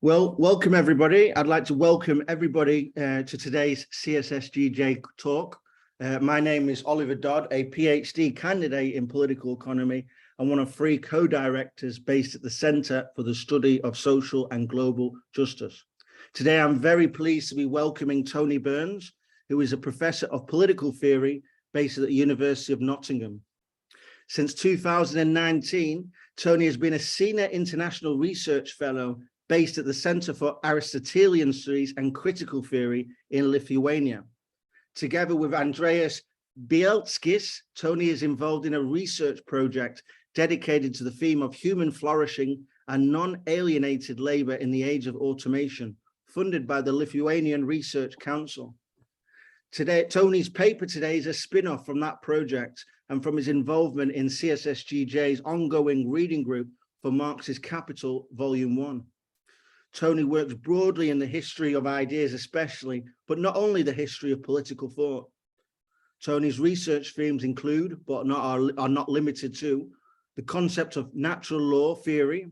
Well, welcome everybody. I'd like to welcome everybody to today's CSSGJ talk. My name is Oliver Dodd, a PhD candidate in political economy and one of 3 co-directors based at the Centre for the Study of Social and Global Justice. Today, I'm very pleased to be welcoming Tony Burns, who is a professor of political theory based at the University of Nottingham. Since 2019, Tony has been a senior international research fellow based at the Centre for Aristotelian Studies and Critical Theory in Lithuania. Together with Andreas Bielskis, Tony is involved in a research project dedicated to the theme of human flourishing and non-alienated labour in the age of automation, funded by the Lithuanian Research Council. Today, Tony's paper today is a spin-off from that project and from his involvement in CSSGJ's ongoing reading group for Marx's Capital, Volume 1. Tony works broadly in the history of ideas especially, but not only the history of political thought. Tony's research themes include, but are not limited to, the concept of natural law theory,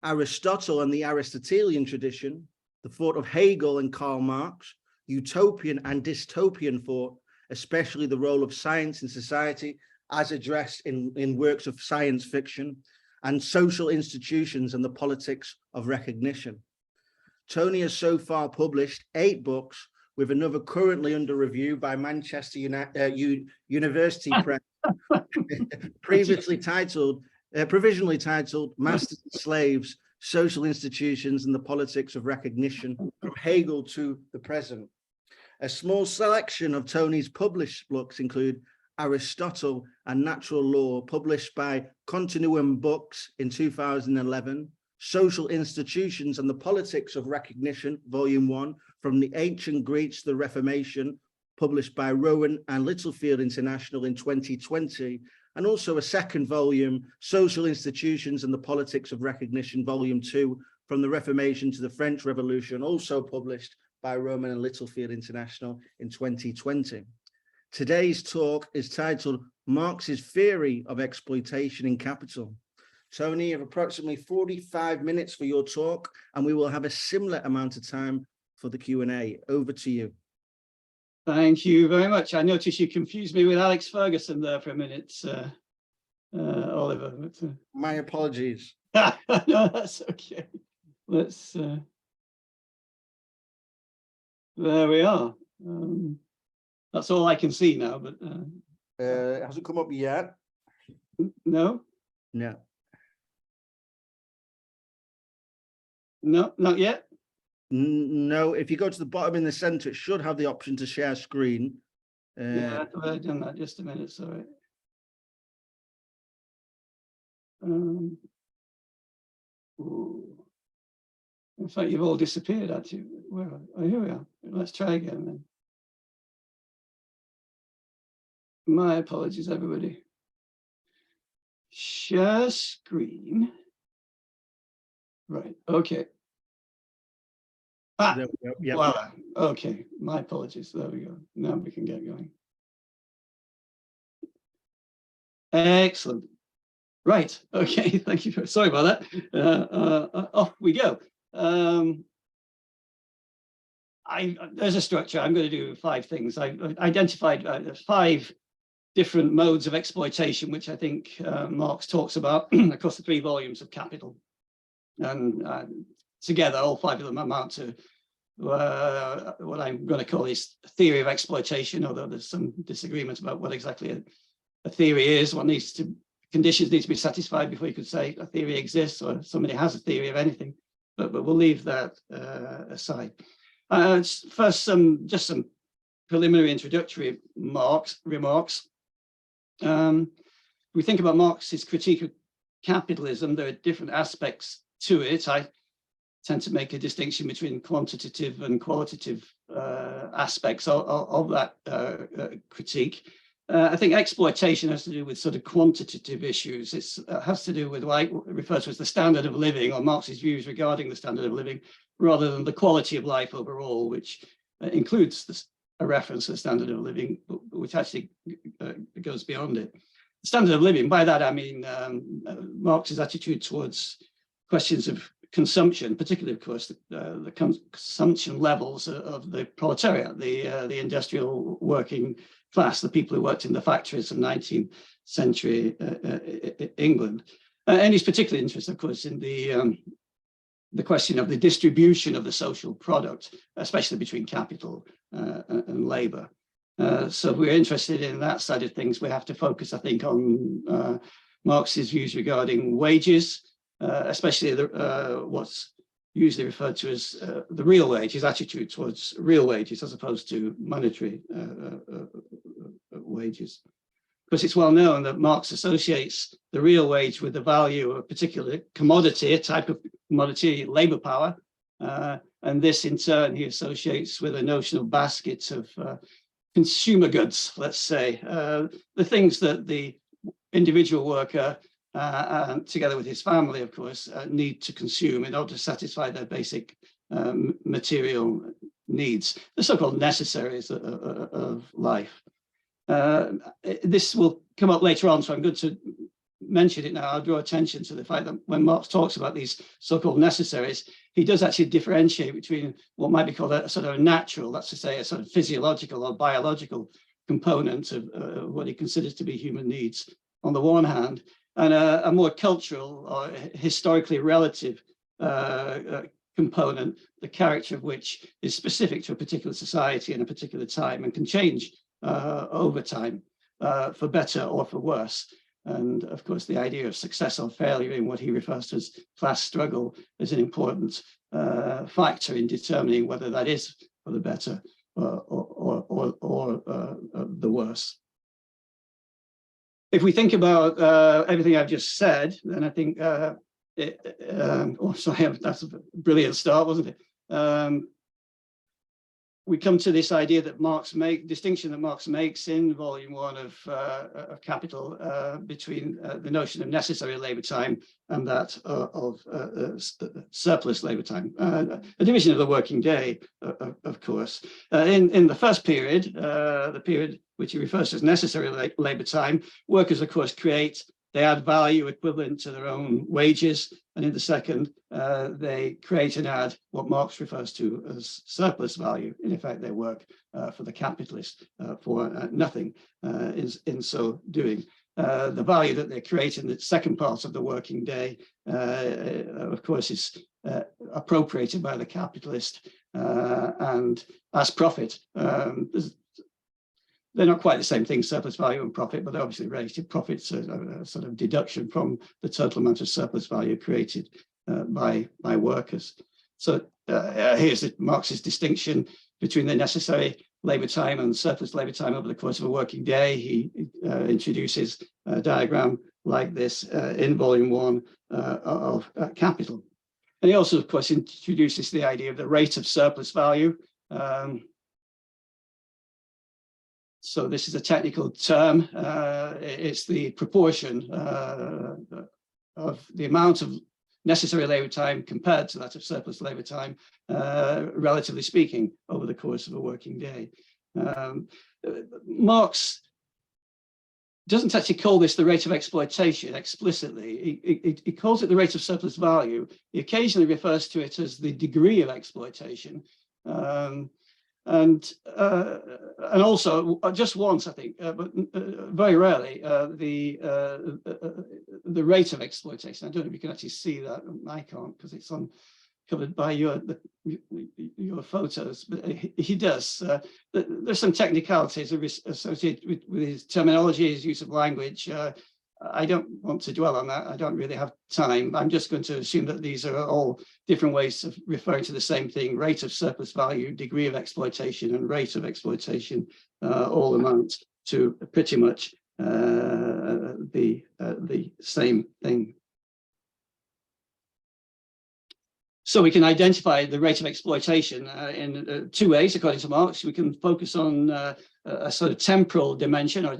Aristotle and the Aristotelian tradition, the thought of Hegel and Karl Marx, utopian and dystopian thought, especially the role of science in society as addressed in works of science fiction, and social institutions and the politics of recognition. Tony has so far published 8 books, with another currently under review by Manchester University Press, provisionally titled Masters and Slaves, Social Institutions and the Politics of Recognition, from Hegel to the Present. A small selection of Tony's published books include Aristotle and Natural Law, published by Continuum Books in 2011, Social Institutions and the Politics of Recognition, Volume 1, From the Ancient Greeks to the Reformation, published by Rowan and Littlefield International in 2020, and also a second volume, Social Institutions and the Politics of Recognition, Volume 2, From the Reformation to the French Revolution, also published by Rowan and Littlefield International in 2020. Today's talk is titled Marx's Theory of Exploitation in Capital. Tony, you have approximately 45 minutes for your talk, and we will have a similar amount of time for the Q&A. Over to you. Thank you very much. I noticed you confused me with Alex Ferguson there for a minute, Oliver. My apologies. No, that's okay. Let's. There we are. That's all I can see now, but. It hasn't come up yet. No? No. No, not yet. No, if you go to the bottom in the center, it should have the option to share screen. Yeah, I've done that. Just a minute, sorry. In fact, you've all disappeared, actually. Where are, oh, here we are. Let's try again then. My apologies, everybody. Share screen. Right, okay. Ah, yep. voila. Okay, my apologies. There we go. Now we can get going. Excellent. Right, okay, thank you. Sorry about that. Off we go. There's a structure. I'm going to do 5 things. I've identified 5 different modes of exploitation, which I think Marx talks about across the 3 volumes of Capital. And together, all 5 of them amount to what I'm going to call his theory of exploitation, although there's some disagreement about what exactly a theory is, what conditions need to be satisfied before you could say a theory exists or somebody has a theory of anything. But we'll leave that aside. First, just some preliminary introductory remarks. We think about Marx's critique of capitalism. There are different aspects to it. I tend to make a distinction between quantitative and qualitative aspects of that critique. I think exploitation has to do with sort of quantitative issues. It has to do with what I refer to as the standard of living, or Marx's views regarding the standard of living, rather than the quality of life overall, which includes a reference to the standard of living, but which actually goes beyond it. The standard of living, by that I mean Marx's attitude towards questions of consumption, particularly, of course, the consumption levels of the proletariat, the industrial working class, the people who worked in the factories of 19th century England. And he's particularly interested, of course, in the question of the distribution of the social product, especially between capital and labor. So if we're interested in that side of things, we have to focus, I think, on Marx's views regarding wages, especially what's usually referred to as the real wage, his attitude towards real wages as opposed to monetary wages. Because it's well known that Marx associates the real wage with the value of a particular commodity, a type of commodity, labor power. And this in turn he associates with a notion of baskets of consumer goods, let's say, the things that the individual worker, together with his family, of course, need to consume in order to satisfy their basic material needs, the so-called necessaries of life. This will come up later on, so I'm going to mention it now. I'll draw attention to the fact that when Marx talks about these so-called necessaries, he does actually differentiate between what might be called a sort of a natural, that's to say a sort of physiological or biological component of what he considers to be human needs on the one hand, and a more cultural or historically relative component, the character of which is specific to a particular society and a particular time and can change over time, for better or for worse. And of course, the idea of success or failure in what he refers to as class struggle is an important factor in determining whether that is for the better or the worse. If we think about everything I've just said, then I think, oh, sorry, that's a brilliant start, wasn't it? We come to this idea that distinction that Marx makes in volume 1 of Capital between the notion of necessary labor time and that of surplus labor time, a division of the working day, of course. In the first period, the period which he refers to as necessary labor time, workers, of course, they add value equivalent to their own wages. And in the second, they create and add what Marx refers to as surplus value. In effect, they work for the capitalist for nothing in so doing. The value that they create in the second part of the working day, of course, is appropriated by the capitalist and as profit. They're not quite the same thing, surplus value and profit, but they're obviously related. Profits are a sort of deduction from the total amount of surplus value created by workers. So here's Marx's distinction between the necessary labor time and surplus labor time over the course of a working day. He introduces a diagram like this in volume 1 of Capital. And he also, of course, introduces the idea of the rate of surplus value. So this is a technical term. It's the proportion of the amount of necessary labor time compared to that of surplus labor time, relatively speaking, over the course of a working day. Marx doesn't actually call this the rate of exploitation explicitly. He calls it the rate of surplus value. He occasionally refers to it as the degree of exploitation. And also just once, I think, but very rarely, the rate of exploitation. I don't know if you can actually see that. I can't because it's covered by your photos, but he does. There's some technicalities associated with his terminology, his use of language. I don't want to dwell on that. I don't really have time. I'm just going to assume that these are all different ways of referring to the same thing: rate of surplus value, degree of exploitation, and rate of exploitation all amount to pretty much the same thing. So we can identify the rate of exploitation in 2 ways, according to Marx. We can focus on a sort of temporal dimension, or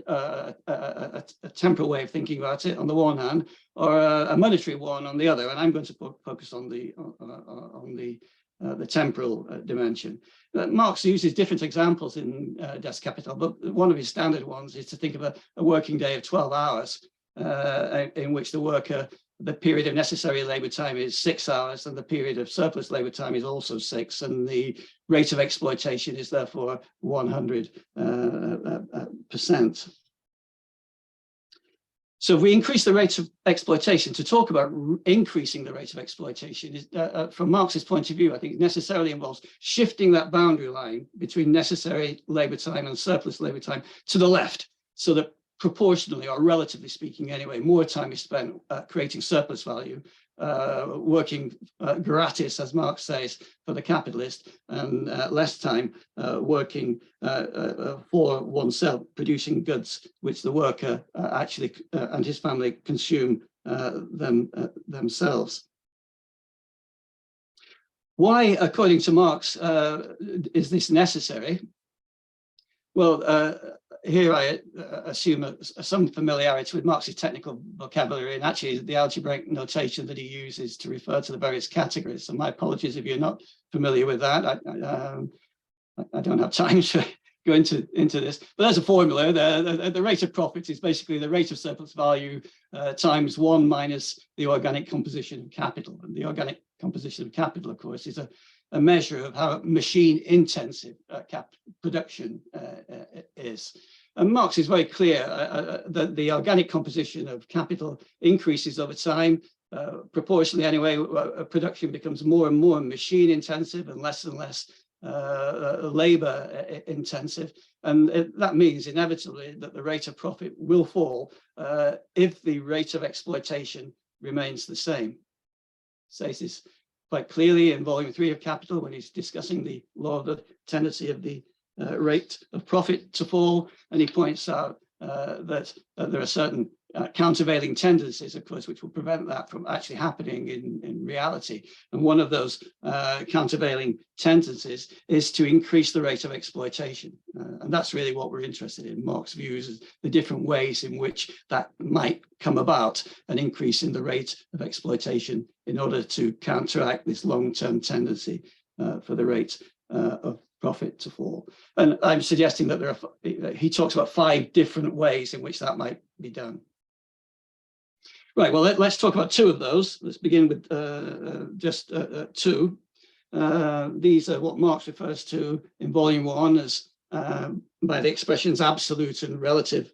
a temporal way of thinking about it on the one hand, or a monetary one on the other. And I'm going to focus on the temporal dimension. Marx uses different examples in Das Kapital, but one of his standard ones is to think of a working day of 12 hours in which the worker the period of necessary labour time is 6 hours, and the period of surplus labour time is also 6, and the rate of exploitation is therefore 100%. So if we increase the rate of exploitation, to talk about increasing the rate of exploitation, is, from Marx's point of view, I think it necessarily involves shifting that boundary line between necessary labour time and surplus labour time to the left, so that proportionally, or relatively speaking anyway, more time is spent creating surplus value, working gratis, as Marx says, for the capitalist, and less time working for oneself, producing goods which the worker actually and his family consume themselves. Why, according to Marx, is this necessary? Well, here I assume some familiarity with Marx's technical vocabulary, and actually the algebraic notation that he uses to refer to the various categories. So my apologies if you're not familiar with that. I don't have time to go into this, but there's a formula. The rate of profit is basically the rate of surplus value times 1 minus the organic composition of capital. And the organic composition of capital, of course, is a measure of how machine intensive production is. And Marx is very clear that the organic composition of capital increases over time. Proportionally anyway, production becomes more and more machine intensive and less labor intensive. And that means inevitably that the rate of profit will fall if the rate of exploitation remains the same. Says this quite clearly in volume 3 of Capital when he's discussing the law of the tendency of the rate of profit to fall, and he points out that there are certain countervailing tendencies, of course, which will prevent that from actually happening in reality. And one of those countervailing tendencies is to increase the rate of exploitation. And that's really what we're interested in. Marx views the different ways in which that might come about, an increase in the rate of exploitation in order to counteract this long-term tendency for the rate of profit to fall. And I'm suggesting that there are, he talks about 5 different ways in which that might be done. Right, well, let's talk about 2 of those. Let's begin with just 2. These are what Marx refers to in volume 1 as by the expressions absolute and relative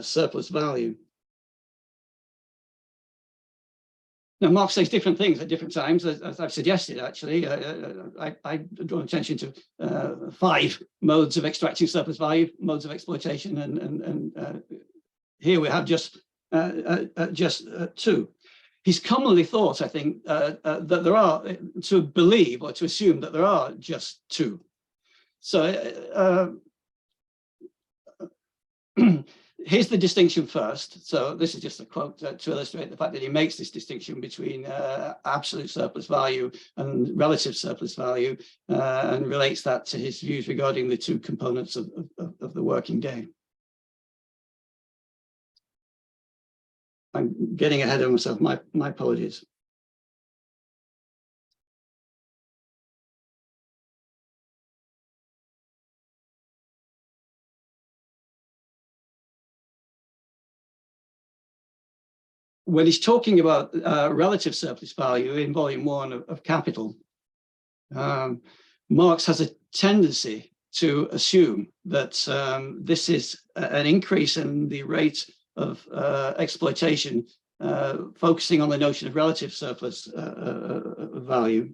surplus value. Now, Marx says different things at different times, as I've suggested, actually. I draw attention to 5 modes of extracting surplus value, modes of exploitation, and here we have just 2. He's commonly thought, I think, that there are, to believe or to assume that there are just 2. So here's the distinction first. So this is just a quote to illustrate the fact that he makes this distinction between absolute surplus value and relative surplus value, and relates that to his views regarding the 2 components of the working day. I'm getting ahead of myself, my apologies. When he's talking about relative surplus value in volume 1 of Capital, Marx has a tendency to assume that this is an increase in the rate of exploitation, focusing on the notion of relative surplus value.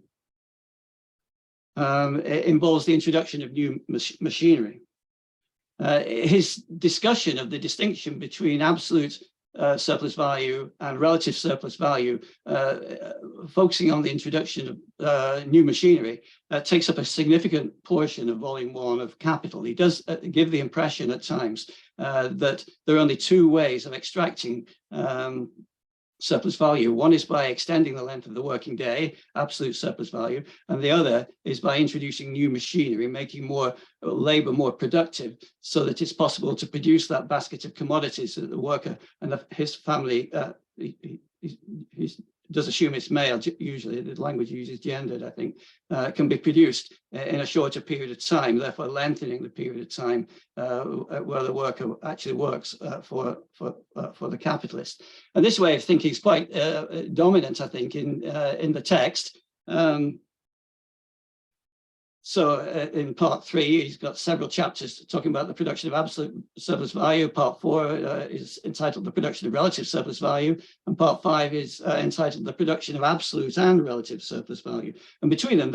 It involves the introduction of new machinery. His discussion of the distinction between absolute surplus value and relative surplus value, focusing on the introduction of new machinery, takes up a significant portion of volume 1 of Capital. He does give the impression at times that there are only 2 ways of extracting surplus value. One is by extending the length of the working day, absolute surplus value, and the other is by introducing new machinery, making more labor more productive, so that it's possible to produce that basket of commodities that the worker and his family, his does assume it's male, usually the language uses gendered, I think, can be produced in a shorter period of time, therefore lengthening the period of time where the worker actually works for the capitalist. And this way of thinking is quite dominant, I think, in the text. So in part 3, he's got several chapters talking about the production of absolute surplus value. Part 4 is entitled the production of relative surplus value. And part 5 is entitled the production of absolute and relative surplus value. And between them,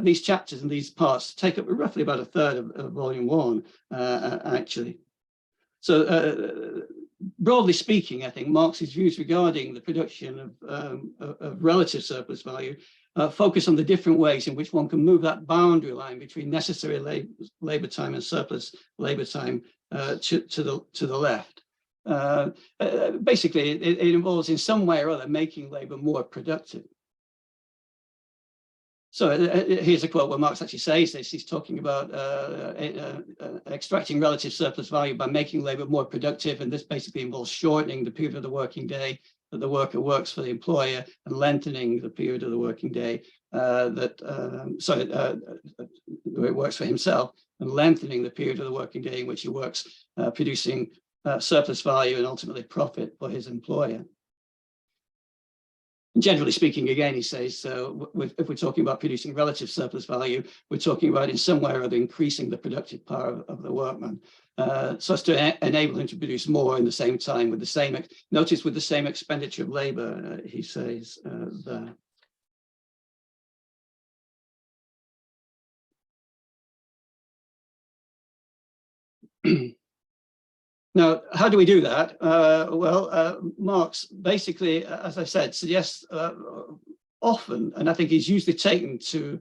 these chapters and these parts take up roughly about a third of volume 1, actually. So broadly speaking, I think Marx's views regarding the production of relative surplus value focus on the different ways in which one can move that boundary line between necessary labor time and surplus labor time to the left. Basically, it involves in some way or other making labor more productive. So here's a quote where Marx actually says this. He's talking about extracting relative surplus value by making labor more productive, and this basically involves shortening the period of the working day that the worker works for the employer and lengthening the period of the working day it works for himself, and lengthening the period of the working day in which he works, producing surplus value and ultimately profit for his employer. And generally speaking, again, he says, if we're talking about producing relative surplus value, we're talking about in some way or other increasing the productive power of the workman, so as to enable him to produce more in the same time with the same, notice with the same expenditure of labor, he says there. Now, how do we do that? Marx basically, as I said, suggests often, and I think he's usually taken to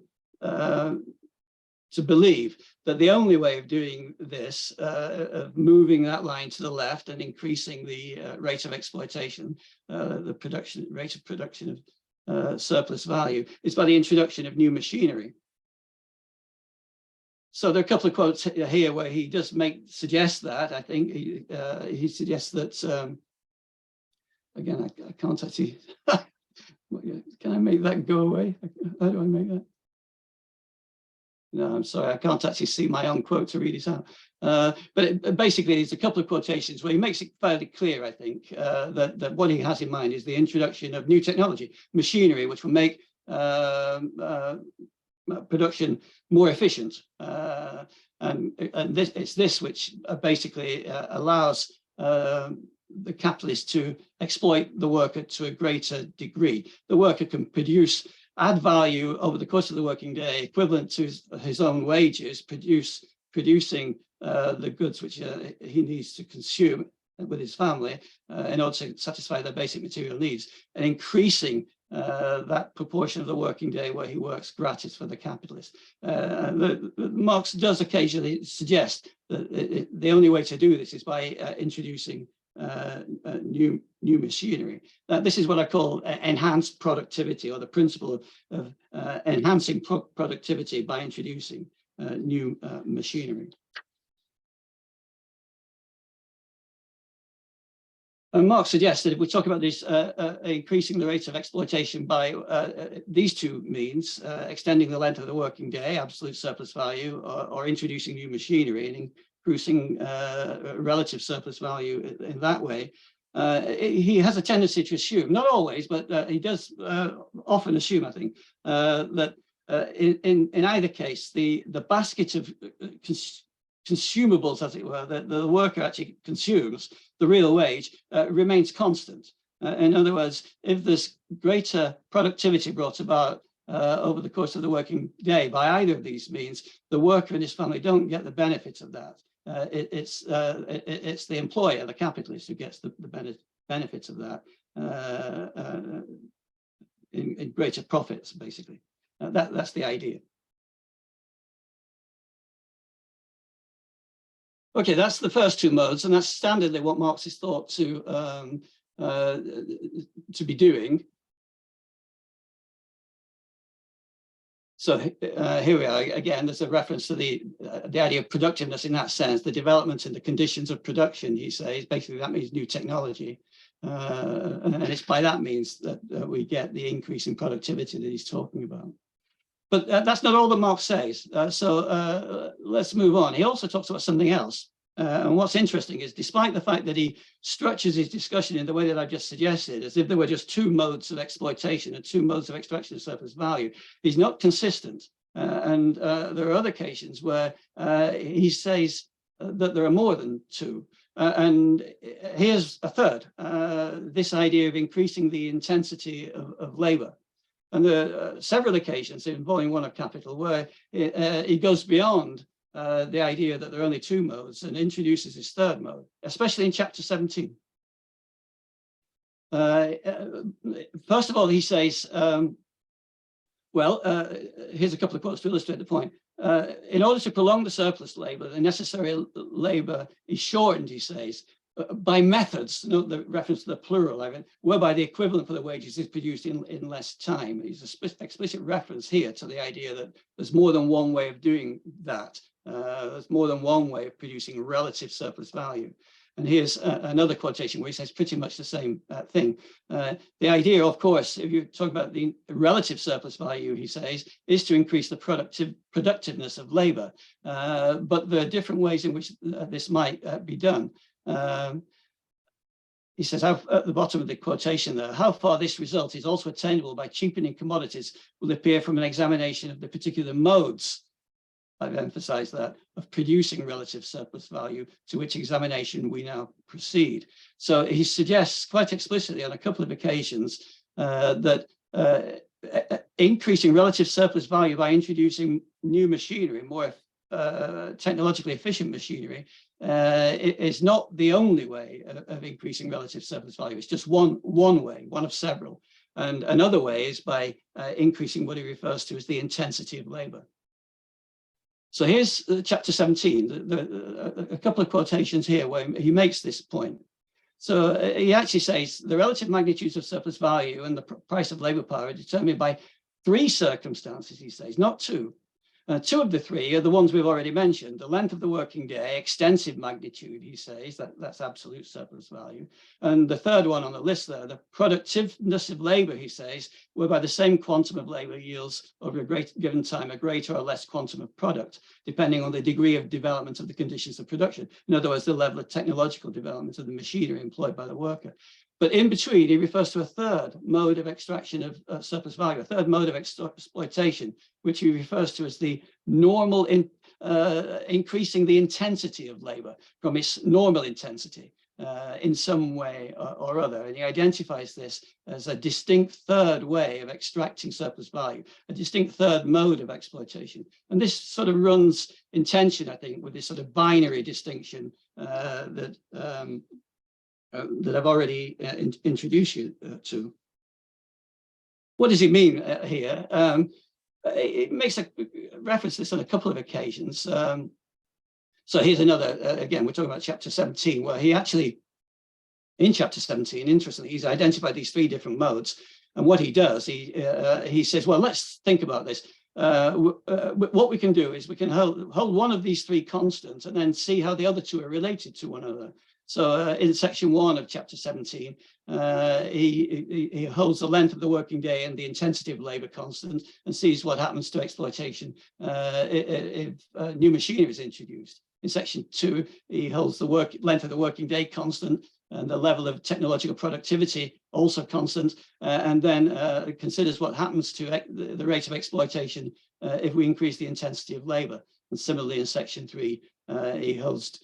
believe that the only way of doing this, of moving that line to the left and increasing the rate of exploitation, the rate of production of surplus value, is by the introduction of new machinery. So there are a couple of quotes here where he does suggest that. I think he suggests that, again, I can't actually, can I make that go away? How do I make that? No, I'm sorry, I can't actually see my own quote to read it out. But basically, there's a couple of quotations where he makes it fairly clear, I think, that what he has in mind is the introduction of new technology, machinery, which will make production more efficient, and it's this which basically allows the capitalist to exploit the worker to a greater degree. The worker can add value over the course of the working day, equivalent to his own wages, producing the goods which he needs to consume with his family in order to satisfy their basic material needs, and increasing that proportion of the working day where he works gratis for the capitalist. Marx does occasionally suggest that the only way to do this is by introducing new machinery. This is what I call enhanced productivity, or the principle of enhancing productivity by introducing new machinery. And Marx suggests that if we talk about this increasing the rate of exploitation by these two means, extending the length of the working day, absolute surplus value, or introducing new machinery and increasing relative surplus value in that way, he has a tendency to assume, not always, but he does often assume, I think, that in either case, the basket of consumables, as it were, that the worker actually consumes, the real wage, remains constant. In other words, if there's greater productivity brought about over the course of the working day by either of these means, the worker and his family don't get the benefit of that. It's the employer, the capitalist, who gets the benefits of that in greater profits, basically. That's the idea. Okay, that's the first two modes, and that's standardly what Marx is thought to be doing. So here we are again. There's a reference to the idea of productiveness in that sense, the development and the conditions of production. He says basically that means new technology. And it's by that means that we get the increase in productivity that he's talking about. But that's not all that Marx says. So let's move on. He also talks about something else. And what's interesting is, despite the fact that he structures his discussion in the way that I've just suggested, as if there were just two modes of exploitation and two modes of extraction of surplus value, he's not consistent. And there are other occasions where he says that there are more than two. And here's a third, this idea of increasing the intensity of labor. And there are several occasions in Volume 1 of Capital where he goes beyond the idea that there are only two modes and introduces his third mode, especially in chapter 17. First of all, he says, here's a couple of quotes to illustrate the point. In order to prolong the surplus labor, the necessary labor is shortened, he says, by methods, note the reference to the plural, whereby the equivalent for the wages is produced in less time. There's an explicit reference here to the idea that there's more than one way of doing that. There's more than one way of producing relative surplus value. And here's another quotation where he says pretty much the same thing. The idea, of course, if you're talking about the relative surplus value, he says, is to increase the productiveness of labor. But there are different ways in which this might be done. He says, at the bottom of the quotation there, how far this result is also attainable by cheapening commodities will appear from an examination of the particular modes, I've emphasized that, of producing relative surplus value, to which examination we now proceed. So he suggests quite explicitly on a couple of occasions that increasing relative surplus value by introducing new machinery, more technologically efficient machinery, is not the only way of increasing relative surplus value. It's just one way, one of several. And another way is by increasing what he refers to as the intensity of labor. So here's chapter 17, a couple of quotations here where he makes this point. So he actually says the relative magnitudes of surplus value and the price of labor power are determined by three circumstances, he says, not two. Two of the three are the ones we've already mentioned: the length of the working day, extensive magnitude, he says, that's absolute surplus value. And the third one on the list there, the productiveness of labor, he says, whereby the same quantum of labor yields over a given time a greater or less quantum of product, depending on the degree of development of the conditions of production. In other words, the level of technological development of the machinery employed by the worker. But in between, he refers to a third mode of extraction of surplus value, a third mode of exploitation, which he refers to as the normal, increasing the intensity of labor from its normal intensity in some way or other. And he identifies this as a distinct third way of extracting surplus value, a distinct third mode of exploitation. And this sort of runs in tension, I think, with this sort of binary distinction that I've already introduced you to. What does he mean here? It makes a reference to this on a couple of occasions. So here's another, again, we're talking about chapter 17, where he actually, in chapter 17, interestingly, he's identified these three different modes. And what he does, he says, well, let's think about this. What we can do is we can hold one of these three constants and then see how the other two are related to one another. So in section 1 of chapter 17, he holds the length of the working day and the intensity of labor constant and sees what happens to exploitation if new machinery is introduced. In section 2, he holds the length of the working day constant and the level of technological productivity also constant, and then considers what happens to the rate of exploitation if we increase the intensity of labor. And similarly, in section 3, he holds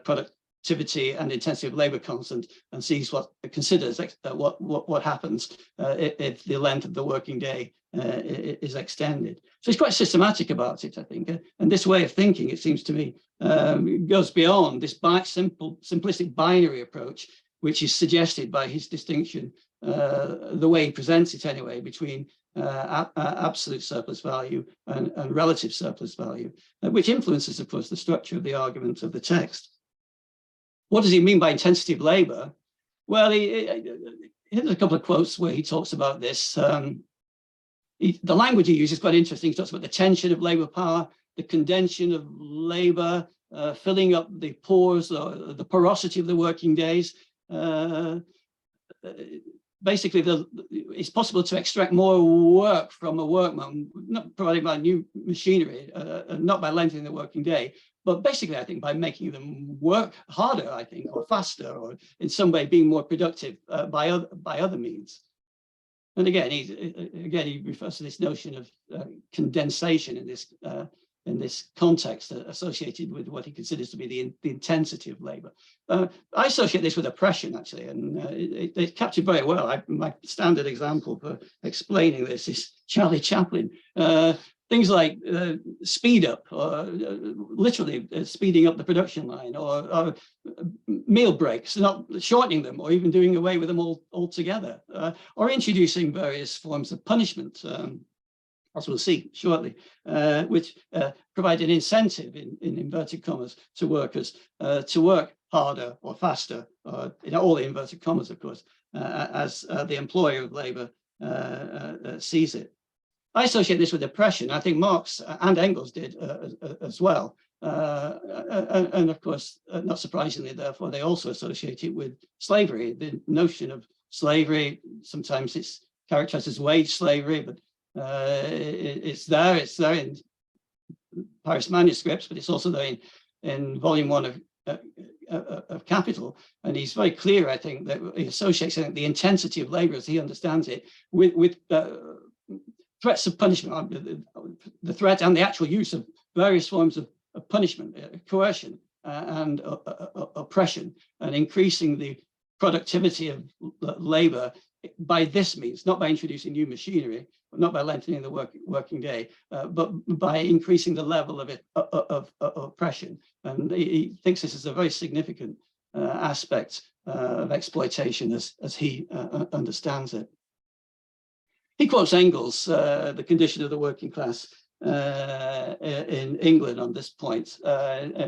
productivity and intensity of labor constant and sees considers what happens if the length of the working day is extended. So he's quite systematic about it, I think. And this way of thinking, it seems to me, goes beyond this simplistic binary approach, which is suggested by his distinction, the way he presents it anyway, between absolute surplus value and relative surplus value, which influences, of course, the structure of the argument of the text. What does he mean by intensity of labor? Well, here's a couple of quotes where he talks about this. The language he uses is quite interesting. He talks about the tension of labor power, the condension of labor, filling up the pores, the porosity of the working days. basically it's possible to extract more work from a workman, not provided by new machinery, not by lengthening the working day, but basically I think by making them work harder, I think, or faster, or in some way being more productive by other means. And again, he refers to this notion of condensation in this context associated with what he considers to be the intensity of labor. I associate this with oppression, actually, and it's captured very well. My standard example for explaining this is Charlie Chaplin. Things like speed up, or literally speeding up the production line, or meal breaks, not shortening them, or even doing away with them altogether, or introducing various forms of punishment, as we'll see shortly, which provide an incentive, in inverted commas, to workers to work harder or faster, in all the inverted commas, of course, as the employer of labor sees it. I associate this with oppression. I think Marx and Engels did as well. And of course, not surprisingly, therefore, they also associate it with slavery. The notion of slavery, sometimes it's characterized as wage slavery, but it's there in Paris manuscripts, but it's also there in volume 1 of Capital. And he's very clear, I think, that he associates the intensity of labor, as he understands it, with threats of punishment, the threat and the actual use of various forms of punishment, coercion, and oppression, and increasing the productivity of labor by this means, not by introducing new machinery, not by lengthening the working day, but by increasing the level of oppression. And he thinks this is a very significant aspect of exploitation as he understands it. He quotes Engels, the condition of the working class in England on this point.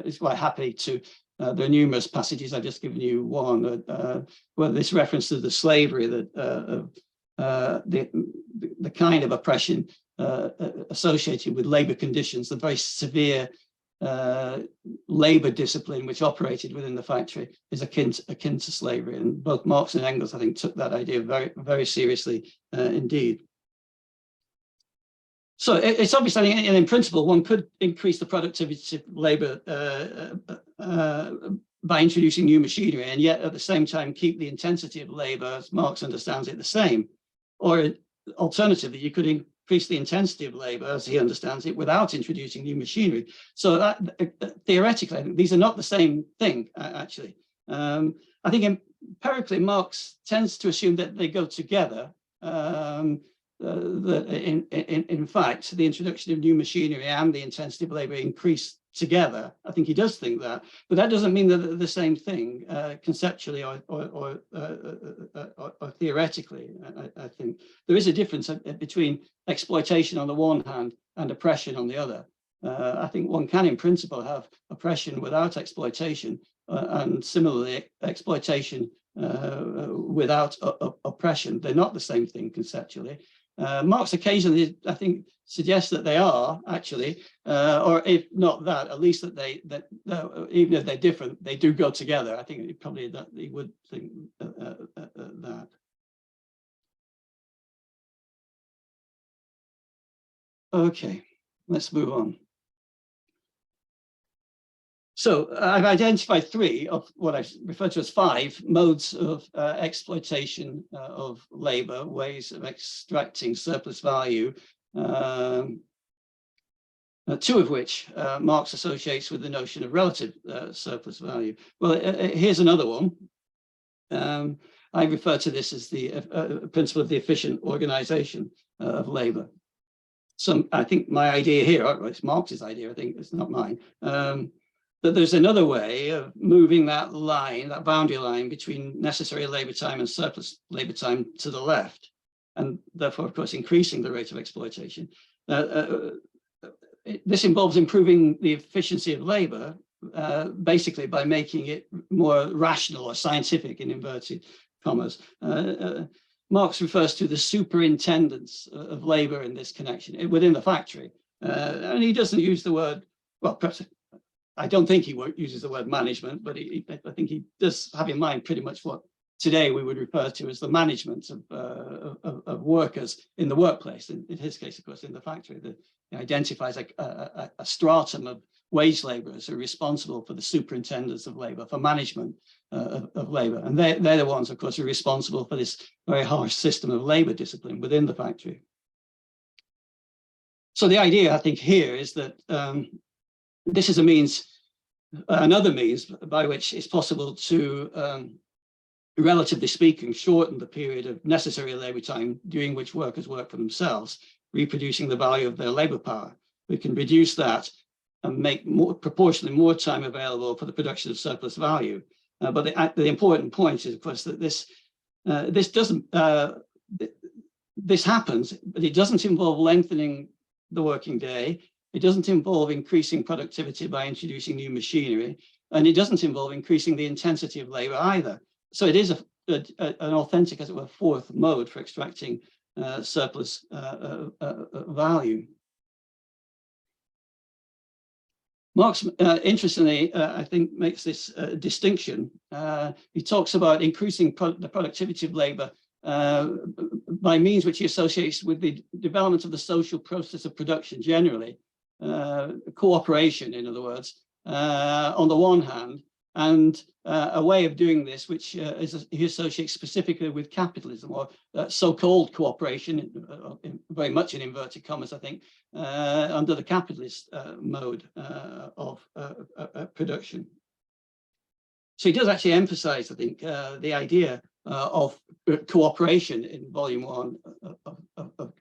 He's quite happy to, there are numerous passages, I've just given you one, where this reference to the slavery, that the kind of oppression associated with labor conditions, the very severe labor discipline which operated within the factory, is akin to slavery. And both Marx and Engels, I think, took that idea very, very seriously indeed. So it's obvious, I think, in principle, one could increase the productivity of labor by introducing new machinery, and yet at the same time keep the intensity of labor, as Marx understands it, the same. Or alternatively, you could increase the intensity of labor, as he understands it, without introducing new machinery. So that theoretically, I think these are not the same thing, actually. I think empirically, Marx tends to assume that they go together. That in fact, the introduction of new machinery and the intensity of labor increase together. I think he does think that, but that doesn't mean that they're the same thing conceptually or theoretically. I think there is a difference between exploitation on the one hand and oppression on the other. I think one can, in principle, have oppression without exploitation, and similarly, exploitation without oppression. They're not the same thing conceptually. Marx occasionally, I think, suggests that they are actually, or if not that, at least that even if they're different, they do go together. I think probably that he would think that. Okay, let's move on. So I've identified 3 of what I've referred to as 5 modes of exploitation of labor, ways of extracting surplus value, 2 of which Marx associates with the notion of relative surplus value. Well, here's another one. I refer to this as the principle of the efficient organization of labor. I think my idea here, it's Marx's idea, I think it's not mine, that there's another way of moving that line, that boundary line between necessary labor time and surplus labor time to the left, and therefore, of course, increasing the rate of exploitation. This involves improving the efficiency of labor, basically by making it more rational or scientific, in inverted commas. Marx refers to the superintendence of labor in this connection within the factory. And he doesn't use the word, well, perhaps I don't think he uses the word management, but I think he does have in mind pretty much what today we would refer to as the management of workers in the workplace. In his case, of course, in the factory, that identifies a stratum of wage laborers who are responsible for the superintendents of labor, for management of labor. And they're the ones, of course, who are responsible for this very harsh system of labor discipline within the factory. So the idea, I think, here is that this is another means by which it's possible to, relatively speaking, shorten the period of necessary labor time during which workers work for themselves, reproducing the value of their labor power. We can reduce that and make proportionally more time available for the production of surplus value. But the important point is, of course, that this happens, but it doesn't involve lengthening the working day. It doesn't involve increasing productivity by introducing new machinery, and it doesn't involve increasing the intensity of labor either. So it is an authentic, as it were, fourth mode for extracting surplus value. Marx, interestingly, I think, makes this distinction. He talks about increasing the productivity of labor by means which he associates with the development of the social process of production generally, cooperation, in other words, on the one hand, and a way of doing this which he associates specifically with capitalism, or so-called cooperation, very much in inverted commas, I think, under the capitalist mode of production. So he does actually emphasize, I think, the idea of cooperation in volume 1 of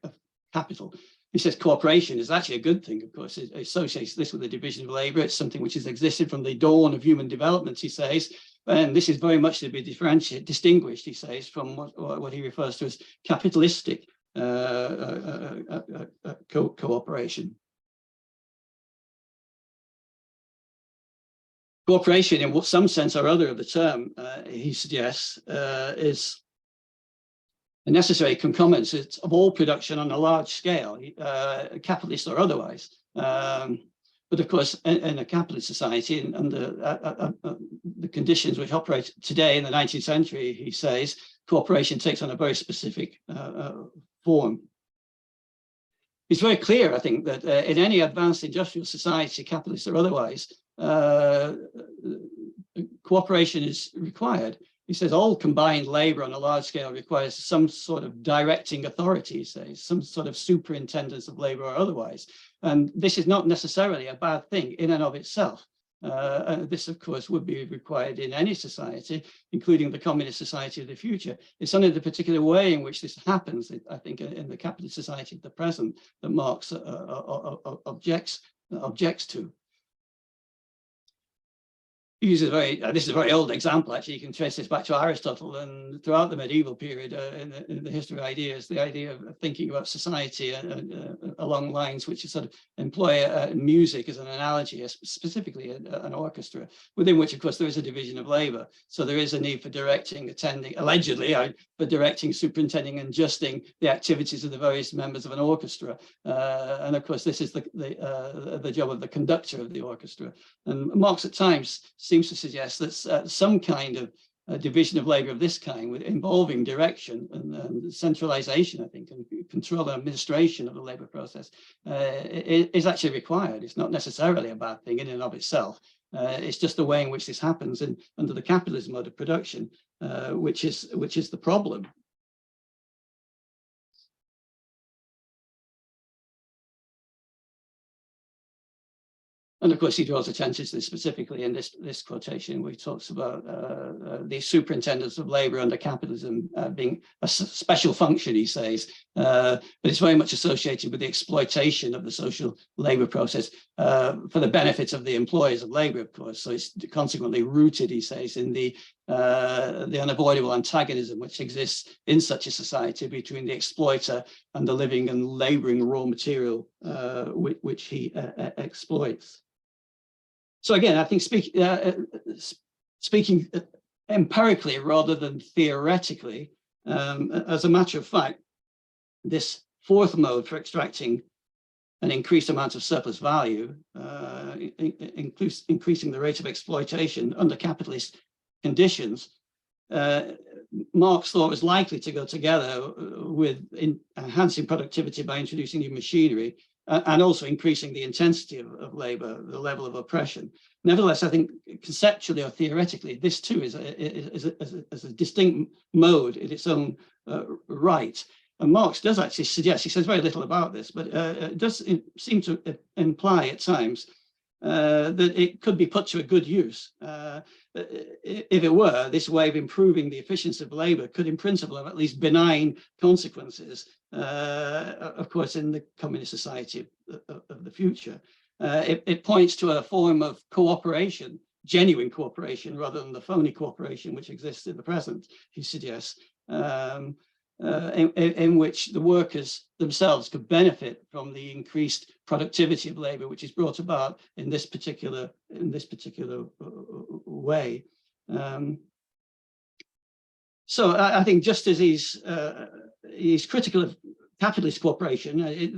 Capital. He says cooperation is actually a good thing, of course. It associates this with the division of labor. It's something which has existed from the dawn of human development, he says. And this is very much to be distinguished, he says, from what he refers to as capitalistic cooperation. Cooperation, in some sense or other of the term, he suggests, is a necessary concomitant of all production on a large scale, capitalist or otherwise. But of course, in a capitalist society, and under the conditions which operate today in the 19th century, he says, cooperation takes on a very specific form. It's very clear, I think, that in any advanced industrial society, capitalist or otherwise, cooperation is required. He says all combined labor on a large scale requires some sort of directing authority, he says, some sort of superintendence of labor or otherwise. And this is not necessarily a bad thing in and of itself. This, of course, would be required in any society, including the communist society of the future. It's only the particular way in which this happens, I think, in the capitalist society of the present that Marx objects to. He uses this is a very old example, actually. You can trace this back to Aristotle, and throughout the medieval period in the history of ideas, the idea of thinking about society along lines which sort of employ music as an analogy, specifically an orchestra, within which, of course, there is a division of labor. So there is a need for directing, attending, allegedly, for directing, superintending, and adjusting the activities of the various members of an orchestra. And of course, this is the job of the conductor of the orchestra. And Marx at times seems to suggest that some kind of division of labor of this kind, involving direction and centralization, I think, and control and administration of the labor process, is actually required. It's not necessarily a bad thing in and of itself. It's just the way in which this happens under the capitalist mode of production, which is the problem. And of course, he draws attention to this specifically in this quotation, where he talks about the superintendents of labor under capitalism being a special function, he says, but it's very much associated with the exploitation of the social labor process for the benefit of the employers of labor, of course. So it's consequently rooted, he says, in the unavoidable antagonism which exists in such a society between the exploiter and the living and laboring raw material which he exploits. So again, I think speaking empirically rather than theoretically, as a matter of fact, this fourth mode for extracting an increased amount of surplus value, increasing the rate of exploitation under capitalist conditions, Marx thought was likely to go together with enhancing productivity by introducing new machinery and also increasing the intensity of labor, the level of oppression. Nevertheless, I think conceptually or theoretically, this too is a distinct mode in its own right. And Marx does actually suggest, he says very little about this, but it does seem to imply at times that it could be put to a good use. If it were, this way of improving the efficiency of labor could in principle have at least benign consequences, of course, in the communist society of the future. It points to a form of cooperation, genuine cooperation, rather than the phony cooperation which exists in the present, he suggests, in which the workers themselves could benefit from the increased productivity of labor, which is brought about in this particular way. So I think just as he's critical of capitalist cooperation,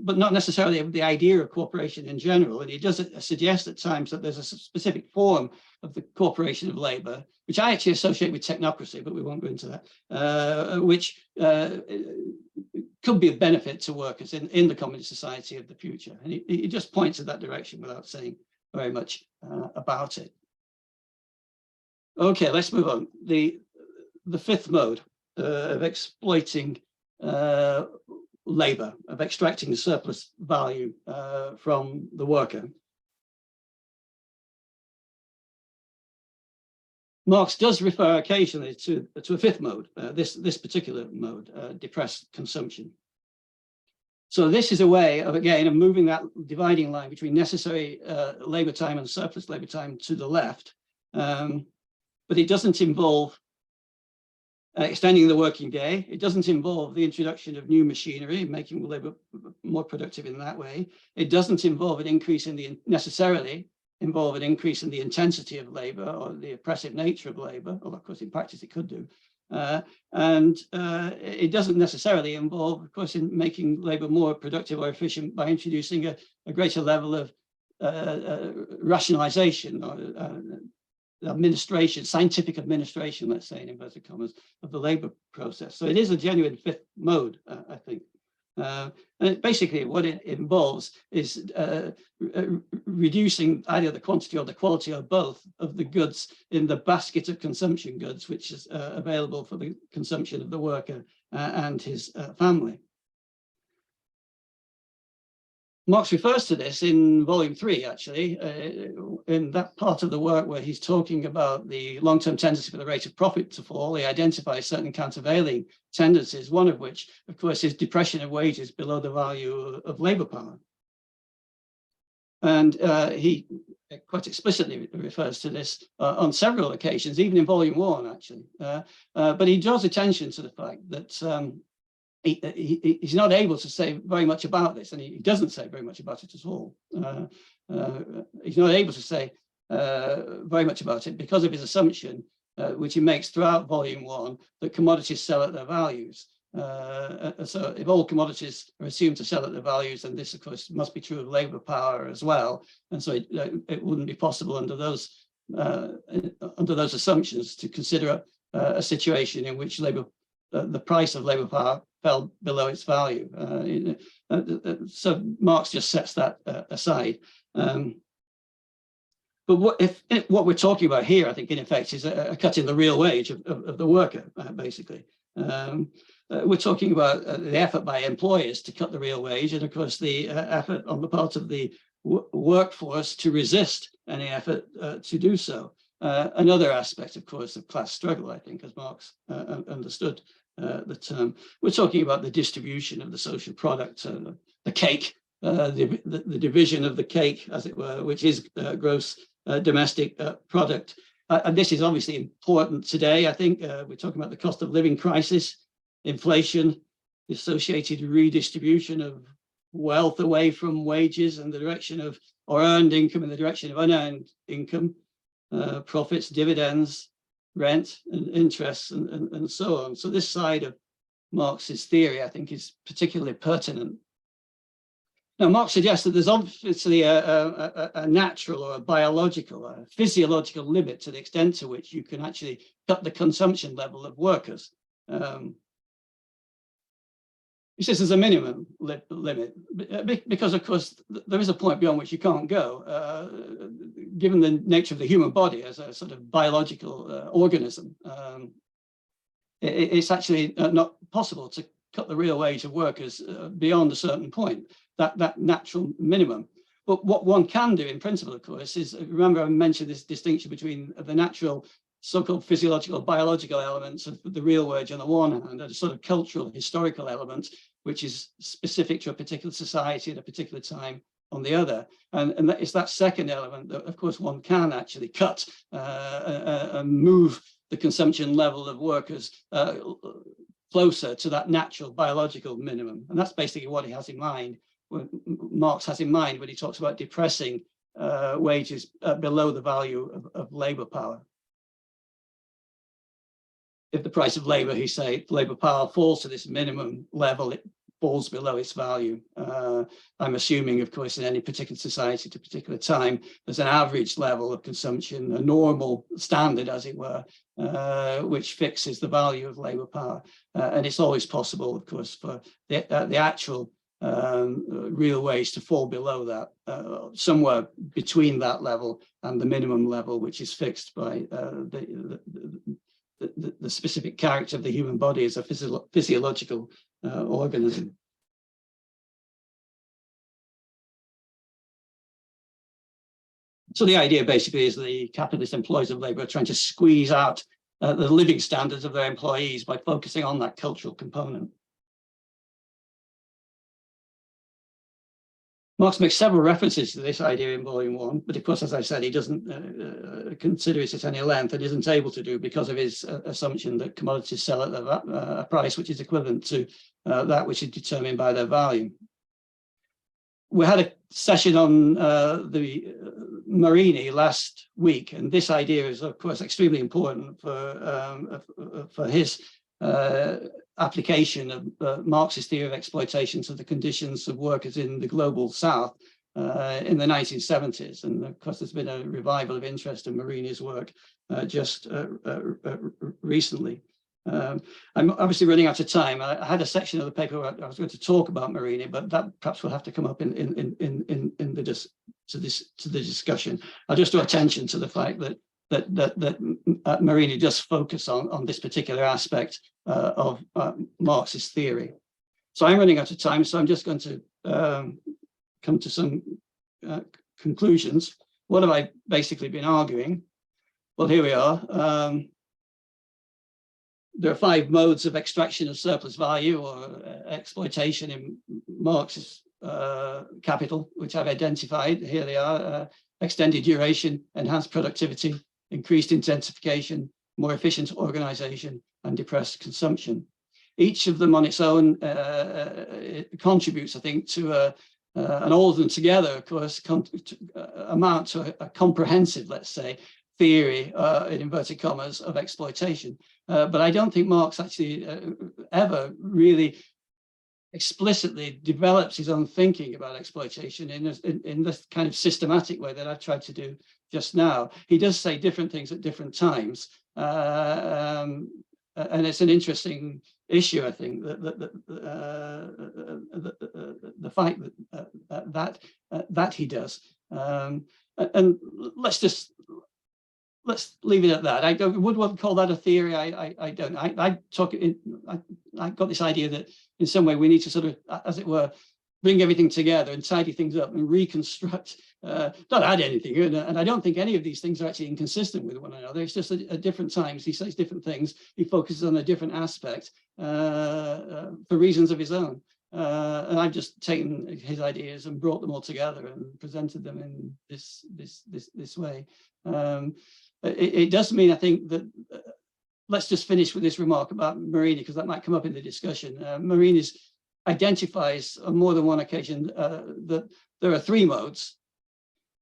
but not necessarily of the idea of cooperation in general, and he does suggest at times that there's a specific form of the cooperation of labor, which I actually associate with technocracy, but we won't go into that, which could be a benefit to workers in the communist society of the future. And he just points in that direction without saying very much about it. Okay, let's move on. The fifth mode of exploiting labor, of extracting the surplus value from the worker. Marx does refer occasionally to a fifth mode, this particular mode, depressed consumption. So this is a way of, again, of moving that dividing line between necessary labor time and surplus labor time to the left. But it doesn't involve extending the working day. It doesn't involve the introduction of new machinery, making labor more productive in that way. It doesn't involve an increase in necessarily involve an increase in the intensity of labor or the oppressive nature of labor, although of course in practice it could do. And it doesn't necessarily involve, of course, in making labor more productive or efficient by introducing a greater level of rationalization or administration, scientific administration, let's say in inverted commas, of the labor process. So it is a genuine fifth mode, I think. And basically what it involves is reducing either the quantity or the quality or both of the goods in the basket of consumption goods, which is available for the consumption of the worker and his family. Marx refers to this in volume 3, actually, in that part of the work where he's talking about the long-term tendency for the rate of profit to fall. He identifies certain countervailing tendencies, one of which, of course, is depression of wages below the value of labor power. And he quite explicitly refers to this on several occasions, even in volume 1, actually. But he draws attention to the fact that he's not able to say very much about this, and he doesn't say very much about it at all. He's not able to say very much about it because of his assumption, which he makes throughout volume 1, that commodities sell at their values. So if all commodities are assumed to sell at their values, then this, of course, must be true of labor power as well. And so it wouldn't be possible under those assumptions to consider a situation in which the price of labor power fell below its value. So Marx just sets that aside. But what we're talking about here, I think, in effect, is a cut in the real wage of the worker, basically. We're talking about the effort by employers to cut the real wage, and of course the effort on the part of the workforce to resist any effort to do so. Another aspect, of course, of class struggle, I think, as Marx understood the term. We're talking about the distribution of the social product, the cake, the division of the cake, as it were, which is gross domestic product. And this is obviously important today, I think. We're talking about the cost of living crisis, inflation, the associated redistribution of wealth away from wages in the direction of, or earned income in the direction of unearned income, profits, dividends, rent and interest, and so on. So this side of Marx's theory, I think, is particularly pertinent. Now, Marx suggests that there's obviously a natural or a biological, a physiological limit to the extent to which you can actually cut the consumption level of workers. He says there's a minimum limit, because of course there is a point beyond which you can't go, given the nature of the human body as a sort of biological organism. It's actually not possible to cut the real wage of workers beyond a certain point, that natural minimum. But what one can do in principle, of course, is, remember I mentioned this distinction between the natural so-called physiological, biological elements of the real wage on the one hand, and a sort of cultural, historical element, which is specific to a particular society at a particular time on the other. And it's that second element that, of course, one can actually cut and move the consumption level of workers closer to that natural biological minimum. And that's basically what he has in mind, what Marx has in mind when he talks about depressing wages below the value of labor power. If the price of labor, he say, labor power falls to this minimum level, it falls below its value. I'm assuming, of course, in any particular society at a particular time, there's an average level of consumption, a normal standard, as it were, which fixes the value of labor power. And it's always possible, of course, for the actual real wage to fall below that, somewhere between that level and the minimum level, which is fixed by the specific character of the human body as a physiological organism. So the idea basically is the capitalist employers of labor are trying to squeeze out the living standards of their employees by focusing on that cultural component. Marx makes several references to this idea in volume 1, but of course, as I said, he doesn't consider it at any length and isn't able to do because of his assumption that commodities sell at a price which is equivalent to that which is determined by their value. We had a session on the Marini last week, and this idea is, of course, extremely important for his application of Marx's theory of exploitation to the conditions of workers in the global South in the 1970s. And of course, there's been a revival of interest in Marini's work just recently. I'm obviously running out of time. I had a section of the paper where I was going to talk about Marini, but that perhaps will have to come up to the discussion. I'll just draw attention to the fact that Marini does focus on this particular aspect of Marx's theory. So I'm running out of time, so I'm just going to come to some conclusions. What have I basically been arguing? Well, here we are. There are 5 modes of extraction of surplus value or exploitation in Marx's Capital, which I've identified. Here they are: extended duration, enhanced productivity, increased intensification, more efficient organization, and depressed consumption. Each of them on its own contributes, I think, to and all of them together, of course, amount to a comprehensive, let's say, theory, in inverted commas, of exploitation. But I don't think Marx actually ever really explicitly develops his own thinking about exploitation in this kind of systematic way that I've tried to do just now. He does say different things at different times, and it's an interesting issue, I think, the fact that he does. And let's leave it at that. I would call that a theory. I don't. I got this idea that in some way we need to sort of, as it were, bring everything together and tidy things up and reconstruct, not add anything. And I don't think any of these things are actually inconsistent with one another. It's just at different times he says different things. He focuses on a different aspect for reasons of his own. And I've just taken his ideas and brought them all together and presented them in this way. It does mean, I think, that let's just finish with this remark about Marini, because that might come up in the discussion. Marini identifies on more than one occasion that there are 3 modes,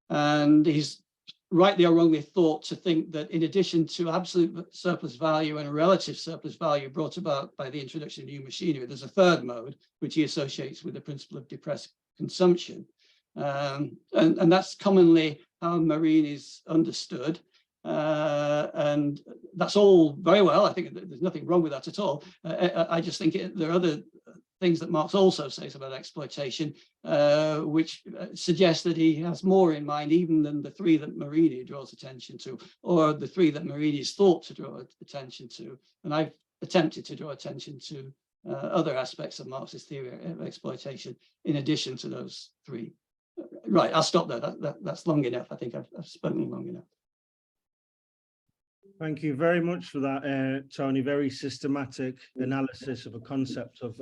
and he's rightly or wrongly thought to think that in addition to absolute surplus value and a relative surplus value brought about by the introduction of new machinery, there's a third mode, which he associates with the principle of depressed consumption. And that's commonly how marine is understood. And that's all very well. I think there's nothing wrong with that at all. I just think there are other things that Marx also says about exploitation, which suggest that he has more in mind even than the three that Marini draws attention to, or the three that Marini is thought to draw attention to. And I've attempted to draw attention to other aspects of Marx's theory of exploitation in addition to those three. Right, I'll stop there. That's long enough. I think I've spoken long enough. Thank you very much for that, Tony. Very systematic analysis of a concept of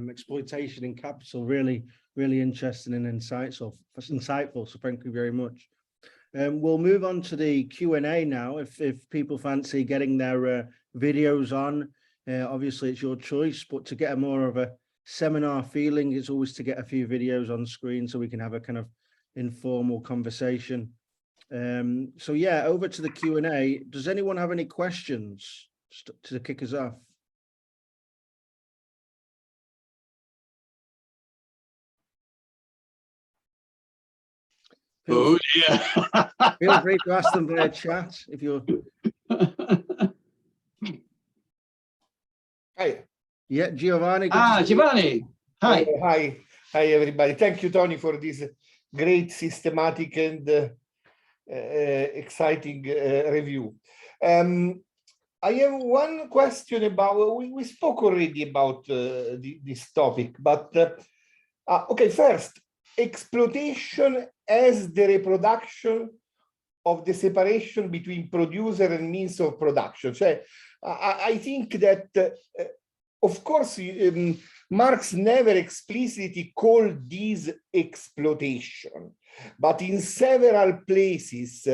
exploitation in capital. Really, really interesting and insightful. So thank you very much. We'll move on to the Q&A now. If people fancy getting their videos on, obviously it's your choice. But to get a more of a seminar feeling, it's always to get a few videos on screen so we can have a kind of informal conversation. So yeah, over to the Q&A. Does anyone have any questions to kick us off? Oh yeah. Feel free to ask them via chat if you're. Hi. Yeah, Giovanni. Giovanni. Hi. Hi everybody. Thank you, Tony, for this great systematic and exciting review. I have one question about, we spoke already about this topic, but okay, first, exploitation as the reproduction of the separation between producer and means of production. So I think that, of course, Marx never explicitly called this exploitation, but in several places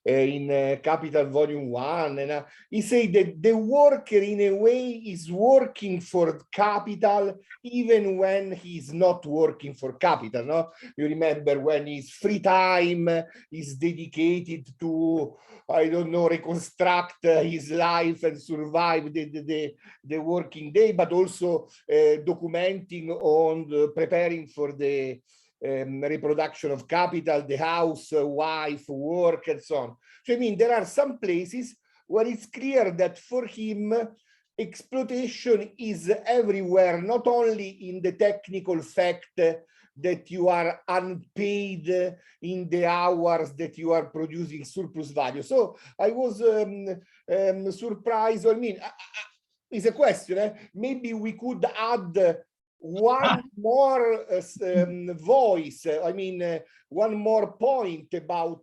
in Capital Volume 1, and he said that the worker in a way is working for capital even when he's not working for capital. No? You remember when his free time is dedicated to, I don't know, reconstruct his life and survive the working day, but also documenting on preparing for the reproduction of capital, the house, wife, work, and so on. So I mean, there are some places where it's clear that for him, exploitation is everywhere, not only in the technical fact that you are unpaid in the hours that you are producing surplus value. So I was surprised. I mean, it's a question. Maybe we could add one more voice, I mean, one more point about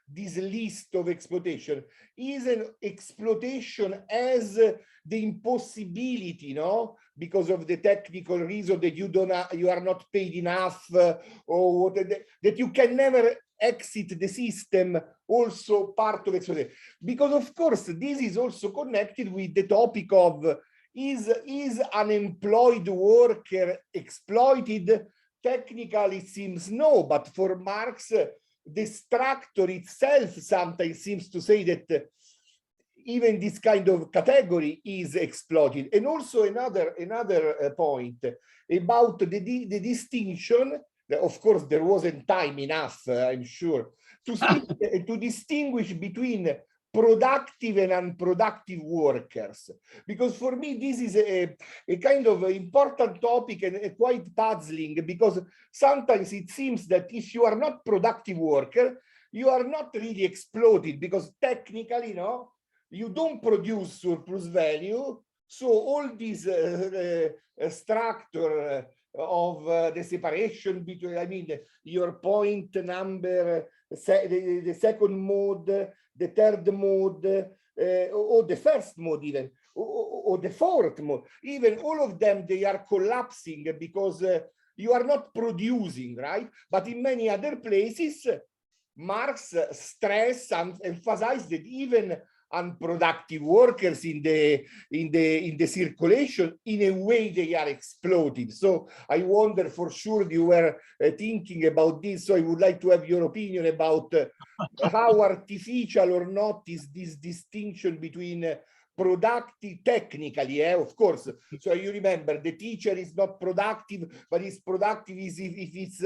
this list of exploitation. Is an exploitation as the impossibility, no? Because of the technical reason that you are not paid enough, or what, that you can never exit the system, also part of exploitation. Because of course, this is also connected with the topic of is an employed worker exploited? Technically, it seems no, but for Marx, the structure itself sometimes seems to say that even this kind of category is exploited. And also another point about the distinction. Of course, there wasn't time enough, I'm sure, to distinguish between productive and unproductive workers, because for me this is a kind of important topic and quite puzzling, because sometimes it seems that if you are not productive worker, you are not really exploited, because technically, no, you don't produce surplus value. So all this structure of the separation between, I mean, your point number, the second mode, the third mode, or the first mode even, or the fourth mode, even all of them, they are collapsing because you are not producing, right? But in many other places, Marx stressed and emphasized that even unproductive workers in the circulation, in a way they are exploited. So I wonder, for sure you were thinking about this, so I would like to have your opinion about how artificial or not is this distinction between productive technically, of course. So you remember, the teacher is not productive, but is productive is if it's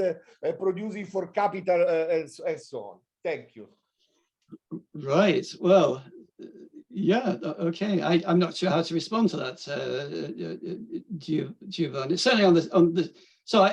producing for capital and so on. Thank you. Right. Well, yeah. Okay. I'm not sure how to respond to that, Giovanni. Certainly on the. So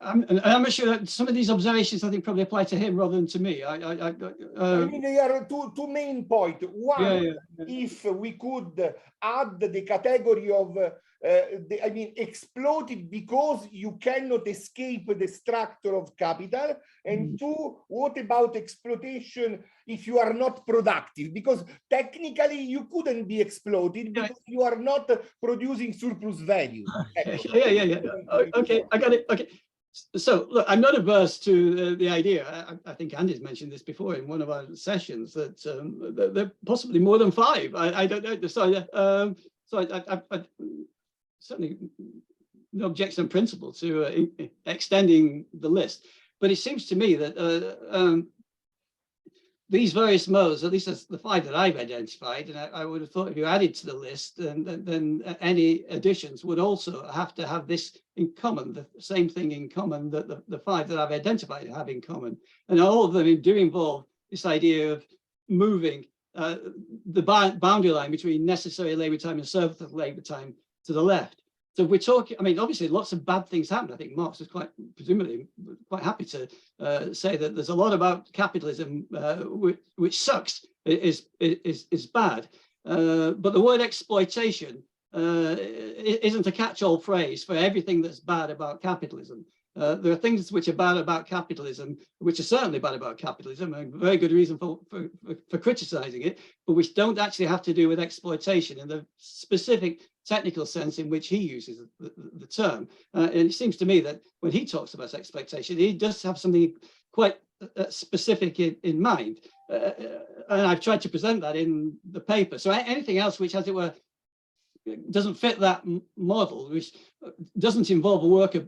I'm not sure that some of these observations I think probably apply to him rather than to me. I mean, there are two main points. One, if we could add the category of I mean, exploited because you cannot escape the structure of capital. And two, what about exploitation if you are not productive? Because technically you couldn't be exploited because you are not producing surplus value. Yeah. Okay, I got it. Okay. So look, I'm not averse to the idea. I think Andy's mentioned this before in one of our sessions that there are possibly more than 5. I don't know. So I certainly no objection in principle to extending the list, but it seems to me that these various modes, at least that's the 5 that I've identified, and I would have thought if you added to the list, then any additions would also have to have this in common, the same thing in common that the 5 that I've identified have in common. And all of them do involve this idea of moving the boundary line between necessary labor time and surplus labor time to the left. So we're talking, I mean, obviously lots of bad things happen. I think Marx was presumably quite happy to say that there's a lot about capitalism which sucks, is bad. But the word exploitation isn't a catch-all phrase for everything that's bad about capitalism. There are things which are bad about capitalism, which are certainly bad about capitalism, and very good reason for criticizing it, but which don't actually have to do with exploitation in the specific technical sense in which he uses the term. And it seems to me that when he talks about exploitation, he does have something quite specific in mind. And I've tried to present that in the paper. So anything else which, as it were, doesn't fit that model, which doesn't involve a worker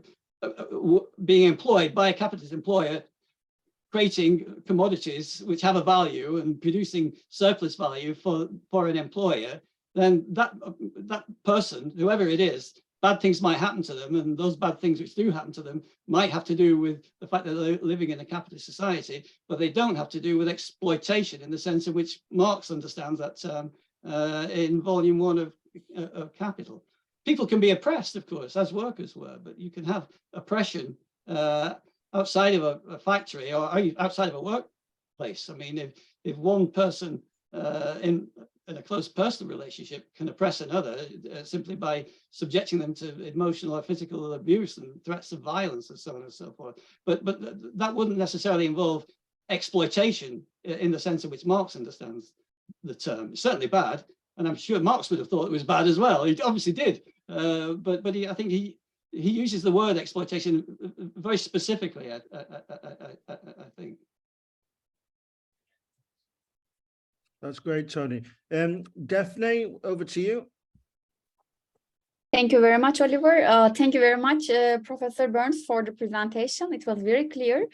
being employed by a capitalist employer, creating commodities which have a value and producing surplus value for an employer, then that person, whoever it is, bad things might happen to them, and those bad things which do happen to them might have to do with the fact that they're living in a capitalist society, but they don't have to do with exploitation in the sense in which Marx understands that term in volume 1 of Capital. People can be oppressed, of course, as workers were, but you can have oppression outside of a factory or outside of a workplace. I mean, if one person in a close personal relationship can oppress another simply by subjecting them to emotional or physical abuse and threats of violence and so on and so forth, but that wouldn't necessarily involve exploitation in the sense in which Marx understands the term. It's certainly bad, and I'm sure Marx would have thought it was bad as well. He obviously did, but I think he uses the word exploitation very specifically, I think. That's great, Tony. Daphne, over to you. Thank you very much, Oliver. Thank you very much, Professor Burns, for the presentation. It was very clear.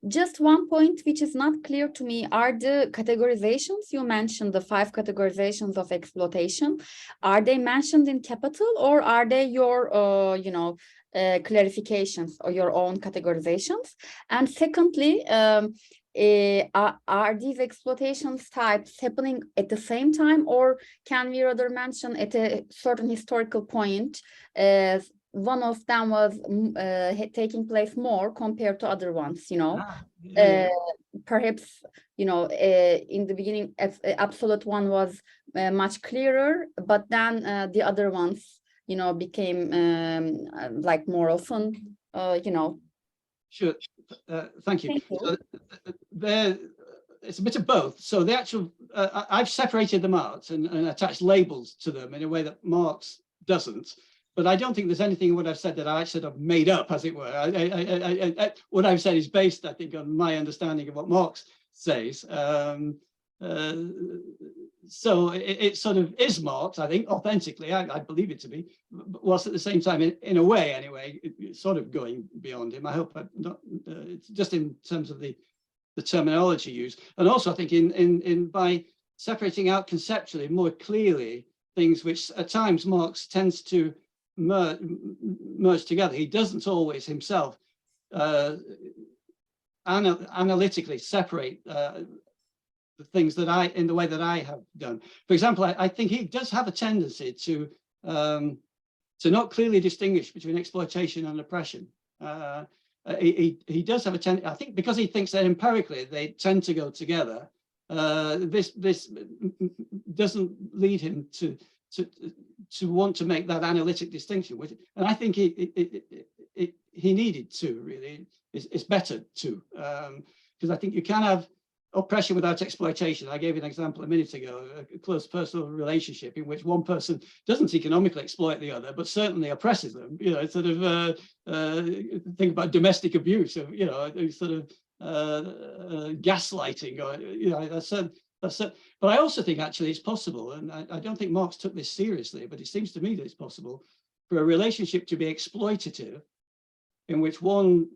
Just one point which is not clear to me are the categorizations. You mentioned the 5 categorizations of exploitation. Are they mentioned in Capital, or are they your, clarifications or your own categorizations? And secondly, are these exploitations types happening at the same time, or can we rather mention at a certain historical point as one of them was taking place more compared to other ones, perhaps, in the beginning, absolute one was much clearer, but then the other ones, became like more often, Sure. Thank you. So it's a bit of both. So the actual, I've separated them out and attached labels to them in a way that Marx doesn't. But I don't think there's anything in what I've said that I sort of made up, as it were. What I've said is based, I think, on my understanding of what Marx says. So it sort of is Marx, I think, authentically, I believe it to be, but whilst at the same time, in a way anyway, it's sort of going beyond him. I hope I'm not, it's just in terms of the terminology used. And also I think in by separating out conceptually more clearly things which at times Marx tends to merge together. He doesn't always himself analytically separate the things that in the way that I have done. For example, I think he does have a tendency to not clearly distinguish between exploitation and oppression. He does have a tendency, I think, because he thinks that empirically they tend to go together. This doesn't lead him to want to make that analytic distinction, and I think he needed to, really. It's better to, because I think you can have oppression without exploitation. I gave you an example a minute ago, a close personal relationship in which one person doesn't economically exploit the other, but certainly oppresses them. You know, sort of think about domestic abuse, or, you know, sort of gaslighting, or, you know, that's but I also think actually it's possible, and I don't think Marx took this seriously, but it seems to me that it's possible for a relationship to be exploitative, in which one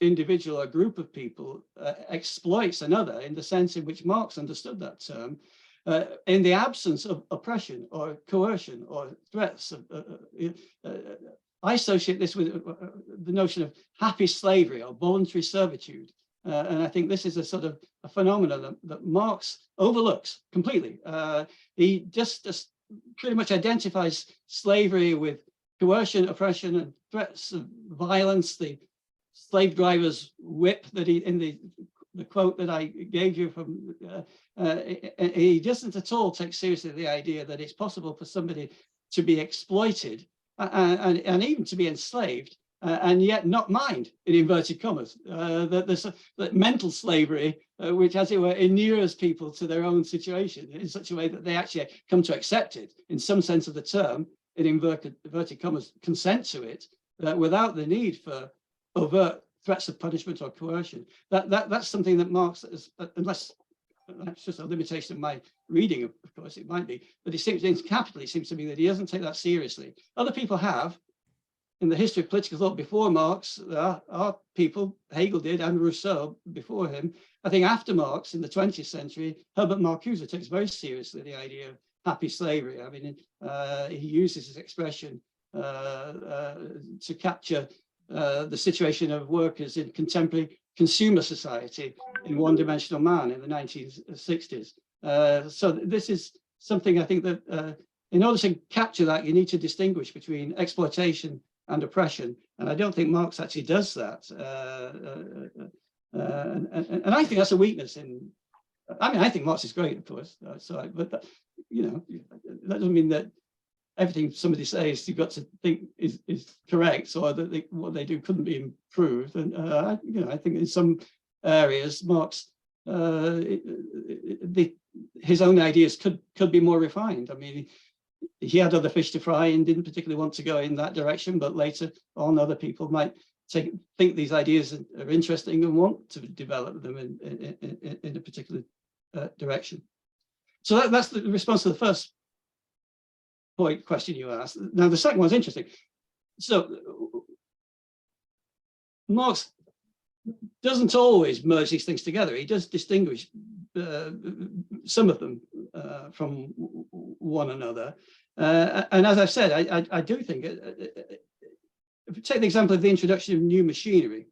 individual or group of people exploits another in the sense in which Marx understood that term, in the absence of oppression or coercion or threats. I associate this with the notion of happy slavery or voluntary servitude. And I think this is a sort of a phenomenon that Marx overlooks completely. He just pretty much identifies slavery with coercion, oppression, and threats of violence. The slave driver's whip that he, in the quote that I gave you from, he doesn't at all take seriously the idea that it's possible for somebody to be exploited and even to be enslaved, and yet not mind, in inverted commas, that mental slavery, which, as it were, inures people to their own situation in such a way that they actually come to accept it in some sense of the term, in inverted commas, consent to it, without the need for overt threats of punishment or coercion. That's something that Marx, unless that's just a limitation of my reading, of course it might be, but it seems in Capital, it seems to me that he doesn't take that seriously. Other people have. In the history of political thought before Marx, our people, Hegel did, and Rousseau before him. I think after Marx, in the 20th century, Herbert Marcuse takes very seriously the idea of happy slavery. I mean, he uses this expression to capture the situation of workers in contemporary consumer society in one-dimensional man in the 1960s. So this is something I think that in order to capture that, you need to distinguish between exploitation and oppression, and I don't think Marx actually does that. And I think that's a weakness in. I mean, I think Marx is great, of course. But you know, that doesn't mean that everything somebody says you've got to think is correct, or that what they do couldn't be improved. And you know, I think in some areas, Marx, his own ideas could be more refined. I mean, he had other fish to fry and didn't particularly want to go in that direction, but later on, other people might think these ideas are interesting and want to develop them in a particular direction. So that's the response to the first question you asked. Now, the second one's interesting. So Marx doesn't always merge these things together. He does distinguish some of them from one another. And as I've said, I do think, if you take the example of the introduction of new machinery,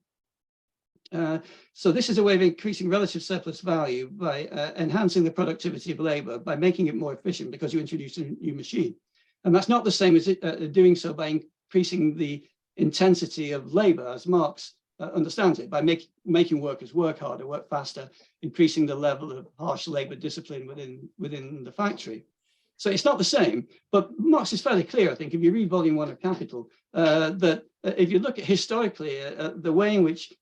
so this is a way of increasing relative surplus value by enhancing the productivity of labor, by making it more efficient because you introduce a new machine. And that's not the same as doing so by increasing the intensity of labor, as Marx understands it, by making workers work harder, work faster, increasing the level of harsh labor discipline within the factory. So it's not the same, but Marx is fairly clear, I think, if you read volume 1 of Capital, that if you look at historically the way in which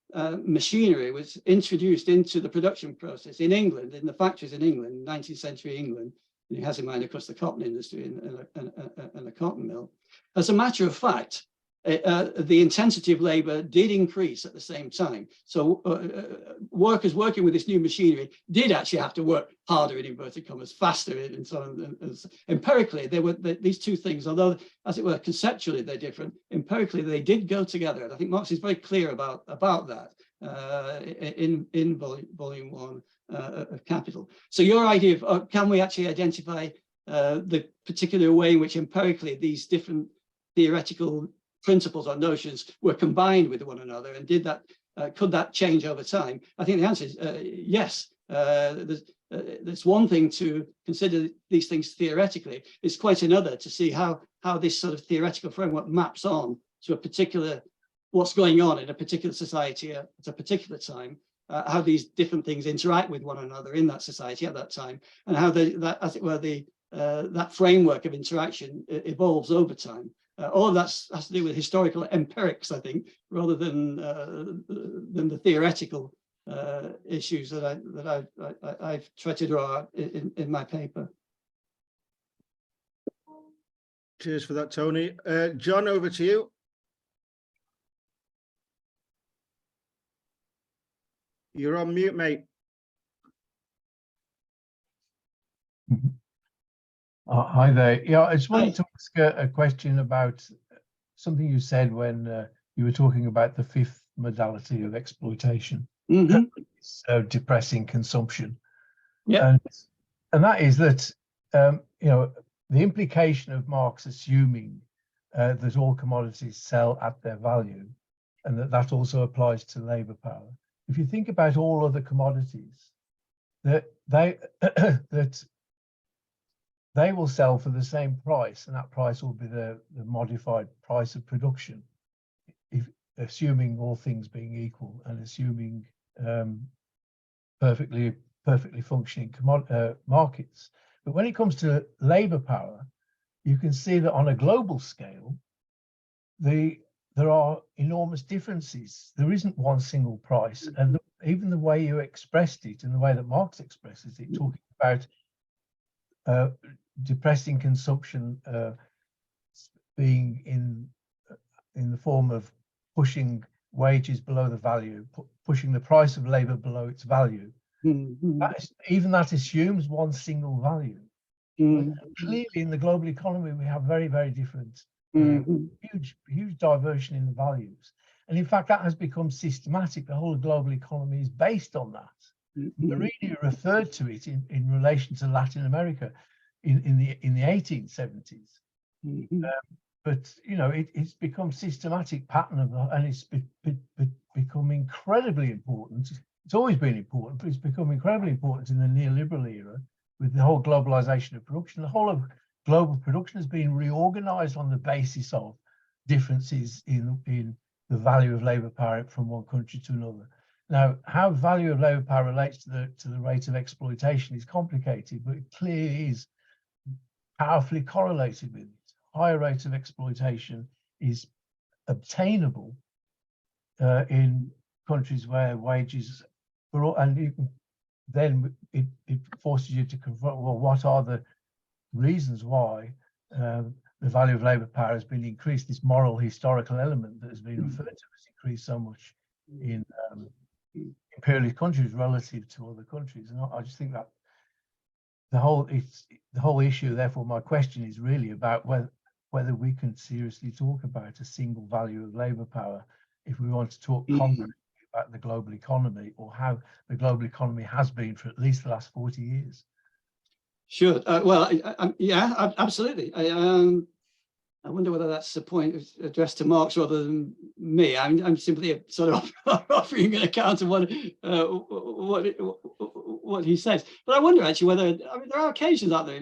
machinery was introduced into the production process in England, in the factories in England, 19th century England, and he has in mind, of course, the cotton industry and a cotton mill. As a matter of fact, the intensity of labor did increase at the same time. So workers working with this new machinery did actually have to work harder, in inverted commas, faster, and so on. Empirically, these two things, although as it were conceptually they're different, empirically they did go together. And I think Marx is very clear about that in volume 1 of Capital. So your idea of can we actually identify the particular way in which empirically these different theoretical principles or notions were combined with one another, and did that could that change over time? I think the answer is yes. There's one thing to consider these things theoretically. It's quite another to see how this sort of theoretical framework maps on to a particular what's going on in a particular society at a particular time, how these different things interact with one another in that society at that time, and how that, as it were, that framework of interaction evolves over time. All of that has to do with historical empirics, I think, rather than the theoretical issues that I've tried to draw in my paper. Cheers for that, Tony. John, over to you. You're on mute, mate. Hi there. Yeah, I just wanted to ask a question about something you said when you were talking about the fifth modality of exploitation, depressing consumption. Yeah, and that is that you know, the implication of Marx assuming that all commodities sell at their value, and that also applies to labor power. If you think about all other commodities, that they will sell for the same price, and that price will be the modified price of production, if assuming all things being equal and assuming perfectly functioning markets. But when it comes to labor power, you can see that on a global scale, there are enormous differences. There isn't one single price, and even the way you expressed it and the way that Marx expresses it, talking about depressing consumption being in the form of pushing wages below the value, pushing the price of labor below its value. Even that assumes one single value. Clearly, in the global economy, we have very, very different, huge diversion in the values. And in fact, that has become systematic. The whole global economy is based on that. Marini referred to it in relation to Latin America in the 1870s. But you know, it's become systematic pattern of, and it's become incredibly important. It's always been important, but it's become incredibly important in the neoliberal era with the whole globalization of production. The whole of global production has been reorganized on the basis of differences in the value of labor power from one country to another. Now, how value of labor power relates to the rate of exploitation is complicated, but it clearly is powerfully correlated with it. Higher rates of exploitation is obtainable in countries where wages are, and then it forces you to confront, well, what are the reasons why the value of labor power has been increased? This moral historical element that has been referred to has increased so much in imperialist countries relative to other countries. And I just think that the whole issue, therefore my question is really about whether we can seriously talk about a single value of labor power if we want to talk concretely about the global economy, or how the global economy has been for at least the last 40 years. Sure. Well, yeah, absolutely. I wonder whether that's the point addressed to Marx rather than me. I'm simply sort of offering an account of what he says. But I wonder actually whether, I mean, there are occasions out there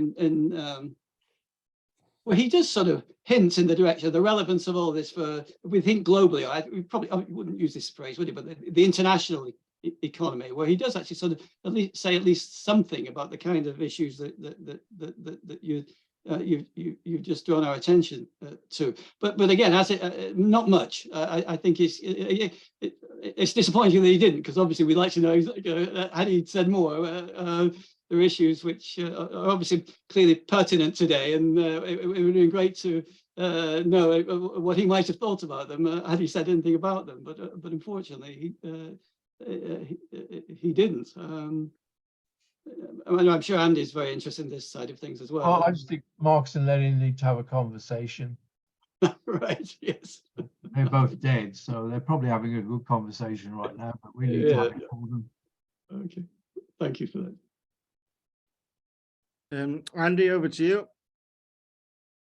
where he does sort of hint in the direction of the relevance of all this for, we think globally, we probably wouldn't use this phrase, would he, but the international economy, where he does actually sort of at least something about the kind of issues that you've just drawn our attention to. But again, not much. I think it's disappointing that he didn't, because obviously we'd like to know, had he said more, there are issues which are obviously clearly pertinent today, and it would have been great to know what he might have thought about them had he said anything about them, but unfortunately he didn't. I'm sure Andy's very interested in this side of things as well. Well, I just think Marx and Lenin need to have a conversation. Right, yes. They're both dead, so they're probably having a good conversation right now, but we need to have it for them. Okay, thank you for that. Andy, over to you.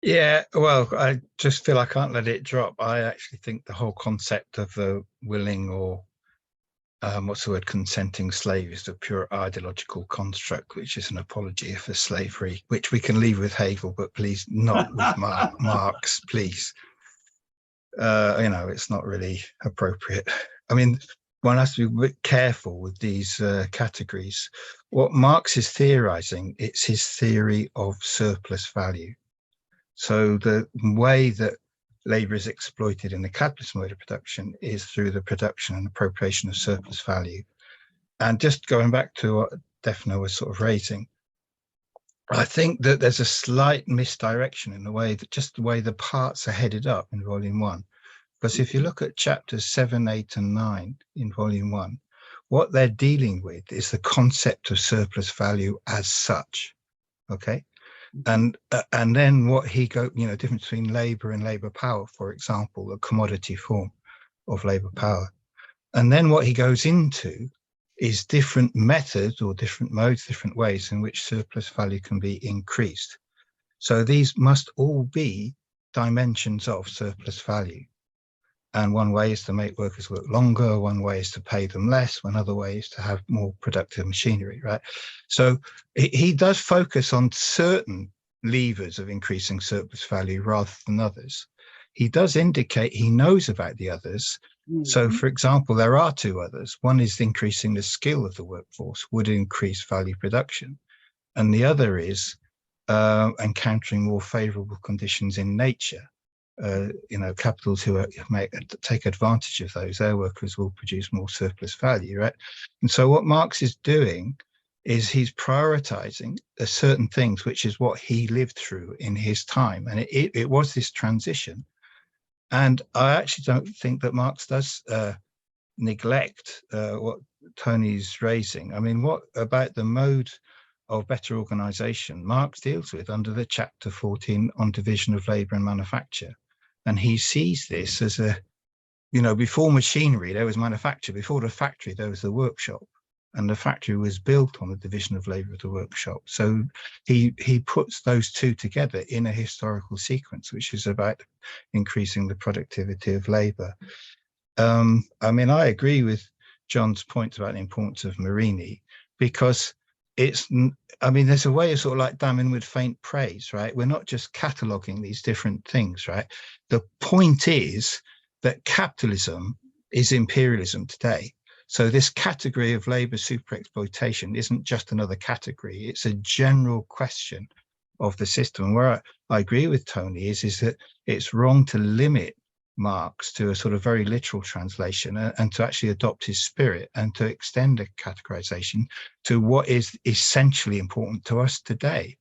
Yeah, well, I just feel I can't let it drop. I actually think the whole concept of the willing or what's the word, consenting slave is a pure ideological construct, which is an apology for slavery, which we can leave with Hegel, but please not with Marx, please. You know, it's not really appropriate. I mean, one has to be a bit careful with these categories. What Marx is theorizing, it's his theory of surplus value. So the way that labor is exploited in the capitalist mode of production is through the production and appropriation of surplus value. And just going back to what Defner was sort of raising, I think that there's a slight misdirection in the way that just the way the parts are headed up in volume 1. Because if you look at chapters 7, 8, and 9 in volume 1, what they're dealing with is the concept of surplus value as such. Okay. And then what he difference between labor and labor power, for example, the commodity form of labor power. And then what he goes into is different methods or different modes, different ways in which surplus value can be increased. So these must all be dimensions of surplus value. And one way is to make workers work longer, one way is to pay them less, another way is to have more productive machinery, right? So he does focus on certain levers of increasing surplus value rather than others. He does indicate he knows about the others. So, for example, there are 2 others. One is increasing the skill of the workforce would increase value production. And the other is encountering more favorable conditions in nature. Capitals who take advantage of those, their workers will produce more surplus value, right? And so what Marx is doing is he's prioritizing certain things, which is what he lived through in his time. And it was this transition. And I actually don't think that Marx does neglect what Tony's raising. I mean, what about the mode of better organization Marx deals with under the chapter 14 on division of labor and manufacture. And he sees this as before machinery, there was manufacture. Before the factory, there was the workshop. And the factory was built on the division of labor of the workshop. So he puts those 2 together in a historical sequence, which is about increasing the productivity of labor. I mean, I agree with John's point about the importance of Marini, because there's a way of sort of like damning with faint praise, right? We're not just cataloging these different things, right? The point is that capitalism is imperialism today. So this category of labor superexploitation isn't just another category. It's a general question of the system. And where I agree with Tony is that it's wrong to limit Marx to a sort of very literal translation and to actually adopt his spirit and to extend the categorization to what is essentially important to us today.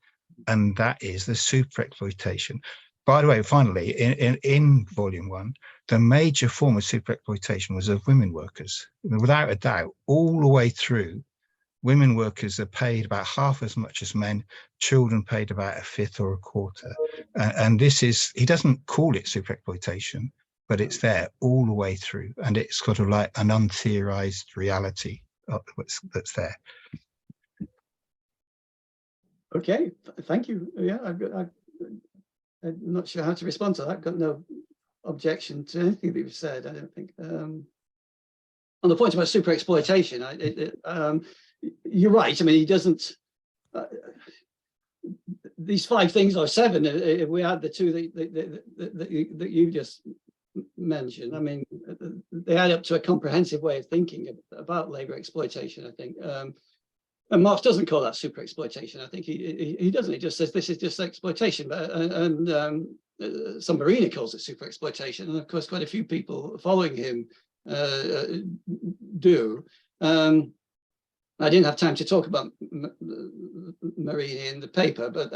And that is the superexploitation. By the way, finally, in volume 1, the major form of superexploitation was of women workers. Without a doubt, all the way through, women workers are paid about half as much as men, children paid about a fifth or a quarter. And this is, he doesn't call it superexploitation, but it's there all the way through. And it's sort of like an untheorized reality that's there. Okay, thank you. Yeah, I'm not sure how to respond to that. I've got no objection to anything that you've said, I don't think. On the point about super exploitation, you're right. I mean, he doesn't, these 5 things or 7, if we add the 2 that you just mentioned, I mean, they add up to a comprehensive way of thinking about labor exploitation, I think. And Marx doesn't call that super exploitation. I think he doesn't. He just says this is just exploitation. Sammarini calls it super exploitation, and of course, quite a few people following him do. I didn't have time to talk about Marini in the paper, but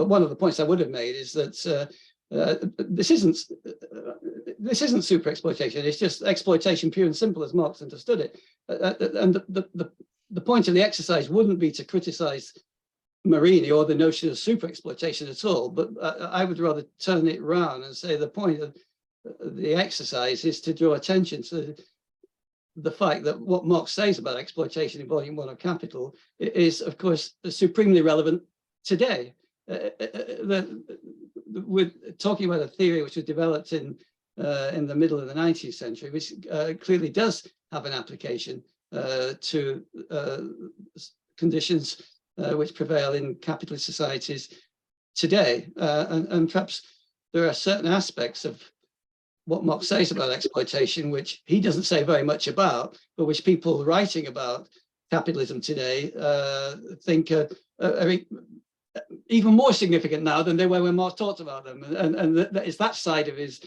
one of the points I would have made is that this isn't super exploitation. It's just exploitation pure and simple as Marx understood it. And the point of the exercise wouldn't be to criticize Marini or the notion of super exploitation at all, but I would rather turn it around and say the point of the exercise is to draw attention to the fact that what Marx says about exploitation in Volume 1 of Capital is, of course, supremely relevant today. We're talking about a theory which was developed in the middle of the 19th century, which clearly does have an application to conditions which prevail in capitalist societies today. And perhaps there are certain aspects of what Marx says about exploitation, which he doesn't say very much about, but which people writing about capitalism today think are even more significant now than they were when Marx talked about them. And it's that side of his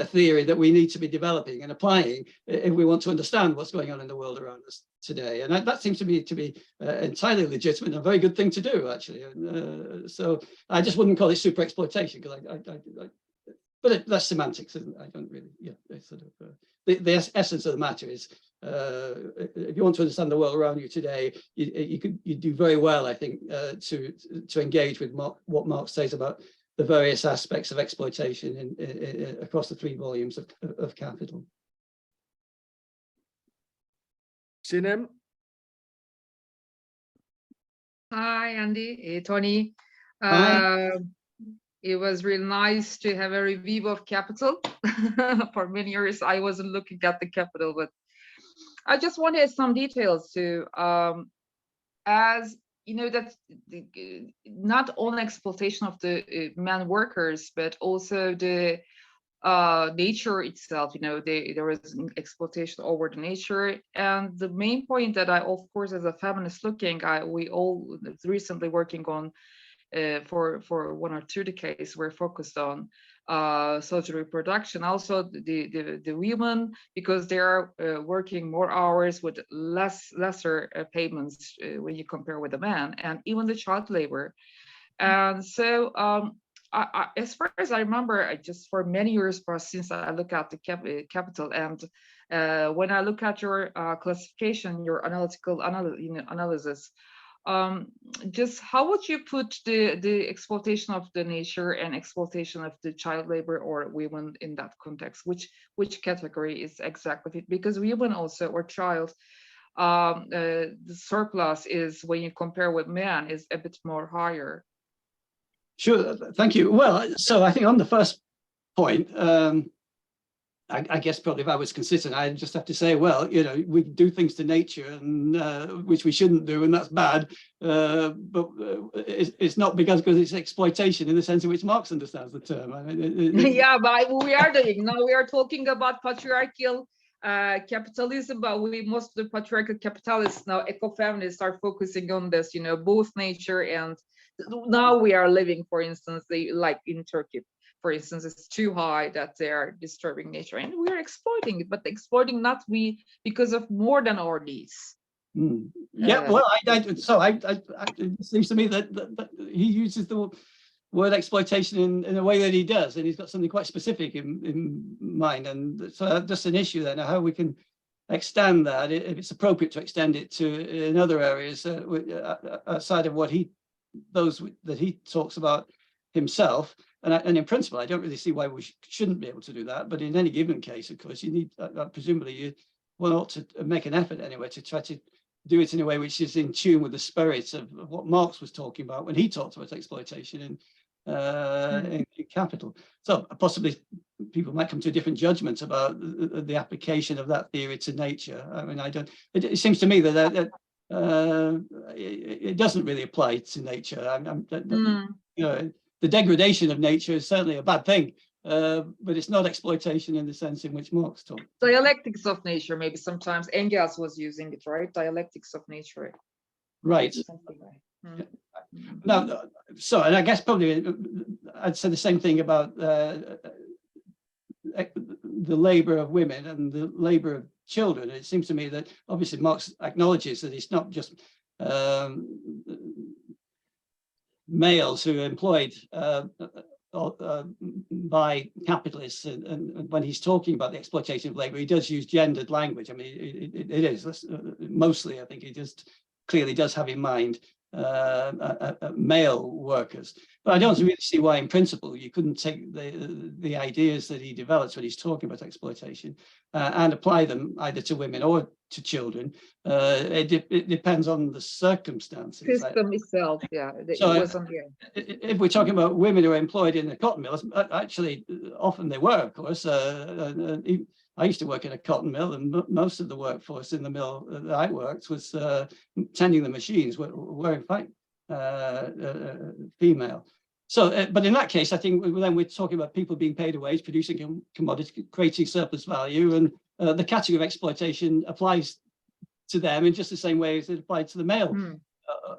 theory that we need to be developing and applying if we want to understand what's going on in the world around us today. And that seems to me to be entirely legitimate and a very good thing to do, actually. So I just wouldn't call it super exploitation, because but that's semantics, isn't it? I don't really, it's sort of, the essence of the matter is, if you want to understand the world around you today, you do very well, I think, to engage with what Marx says about the various aspects of exploitation across the 3 volumes of Capital. Sinem? Hi, Andy, Tony. Hi. It was really nice to have a review of Capital. For many years, I wasn't looking at the Capital, but I just wanted some details to, as you know, that not only exploitation of the man workers, but also the nature itself. You know, there was exploitation over the nature, and the main point that I, of course, as a feminist looking, we all recently working on. For 1 or 2 decades, we're focused on social reproduction. Also, the women, because they are working more hours with lesser payments when you compare with the man, and even the child labor. And so, as far as I remember, just for many years since I look at the Capital, and when I look at your classification, your analytical analysis. Just how would you put the exploitation of the nature and exploitation of the child labor or women in that context? Which category is exactly it? Because women also, or child, the surplus is, when you compare with men, is a bit more higher. Sure, thank you. Well, so I think on the first point, I guess probably if I was consistent, I'd just have to say, well, you know, we do things to nature and which we shouldn't do, and that's bad. But it's not because it's exploitation in the sense in which Marx understands the term. Yeah, but we are doing now. We are talking about patriarchal capitalism, but most of the patriarchal capitalists now, eco-feminists, are focusing on this. You know, both nature and now we are living, for instance, like in Turkey. For instance, it's too high that they are disturbing nature, and we're exploiting it, but exploiting not we because of more than our needs. Yeah, well, it seems to me that he uses the word exploitation in a way that he does, and he's got something quite specific in mind, and so that's an issue there. Now, how we can extend that, if it's appropriate to extend it to in other areas outside of those that he talks about himself. And in principle, I don't really see why we shouldn't be able to do that. But in any given case, of course, you need, presumably, one ought to make an effort anyway to try to do it in a way which is in tune with the spirit of what Marx was talking about when he talked about exploitation in Capital. So possibly people might come to a different judgment about the application of that theory to nature. I mean, it seems to me that it doesn't really apply to nature. You know, the degradation of nature is certainly a bad thing, but it's not exploitation in the sense in which Marx talked. Dialectics of nature, maybe sometimes Engels was using it, right? Dialectics of nature. Right. Now, so, and I guess probably I'd say the same thing about the labor of women and the labor of children. It seems to me that obviously Marx acknowledges that it's not just males who are employed by capitalists, and when he's talking about the exploitation of labor, he does use gendered language. I mean, it is mostly, I think he just clearly does have in mind male workers. But I don't really see why, in principle, you couldn't take the ideas that he develops when he's talking about exploitation and apply them either to women or to children. It depends on the circumstances. System itself, yeah. So if we're talking about women who are employed in the cotton mills, actually, often they were, of course. I used to work in a cotton mill, and most of the workforce in the mill that I worked was tending the machines were in fact female. So, but in that case, I think then we're talking about people being paid a wage, producing commodities, creating surplus value, and the category of exploitation applies to them in just the same way as it applied to the male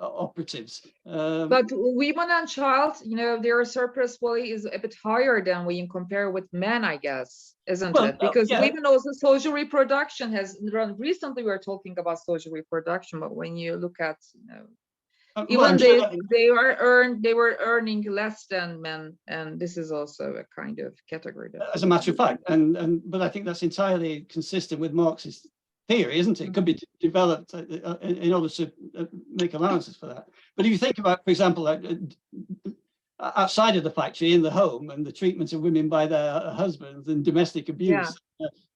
operatives. But women and child, you know, their surplus value is a bit higher than when you compare with men, I guess, isn't it? Because women also social reproduction has run. Recently, we were talking about social reproduction, but when you look at, you know, even they were earning less than men, and this is also a kind of category. As a matter of fact, but I think that's entirely consistent with Marx's theory, isn't it? It could be developed in order to make allowances for that. But if you think about, for example, outside of the factory, in the home, and the treatment of women by their husbands and domestic abuse,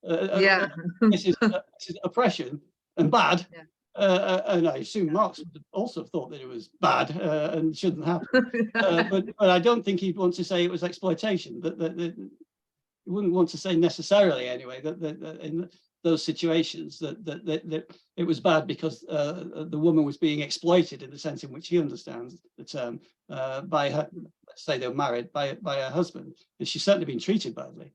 this is oppression and bad. Yeah. And I assume Marx would also have thought that it was bad and shouldn't happen. But I don't think he'd want to say it was exploitation. That he wouldn't want to say necessarily, anyway, that in those situations that it was bad because the woman was being exploited in the sense in which he understands the term by her. Let's say they were married by her husband, and she's certainly been treated badly.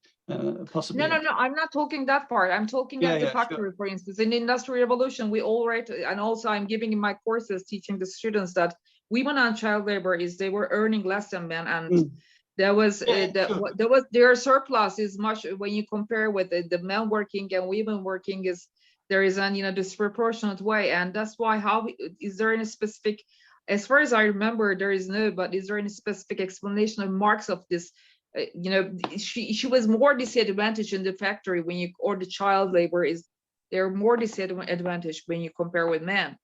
Possibly. No, I'm not talking that part. I'm talking at the factory, for instance. In the Industrial Revolution, we all read, and also I'm giving in my courses teaching the students that women and child labor they were earning less than men, and there was their surplus is much when you compare with the men working and women working there is an disproportionate way, and that's why is there any specific, as far as I remember, there is no, but is there any specific explanation of Marx of this? She was more disadvantaged in the factory or the child labor they're more disadvantaged when you compare with men.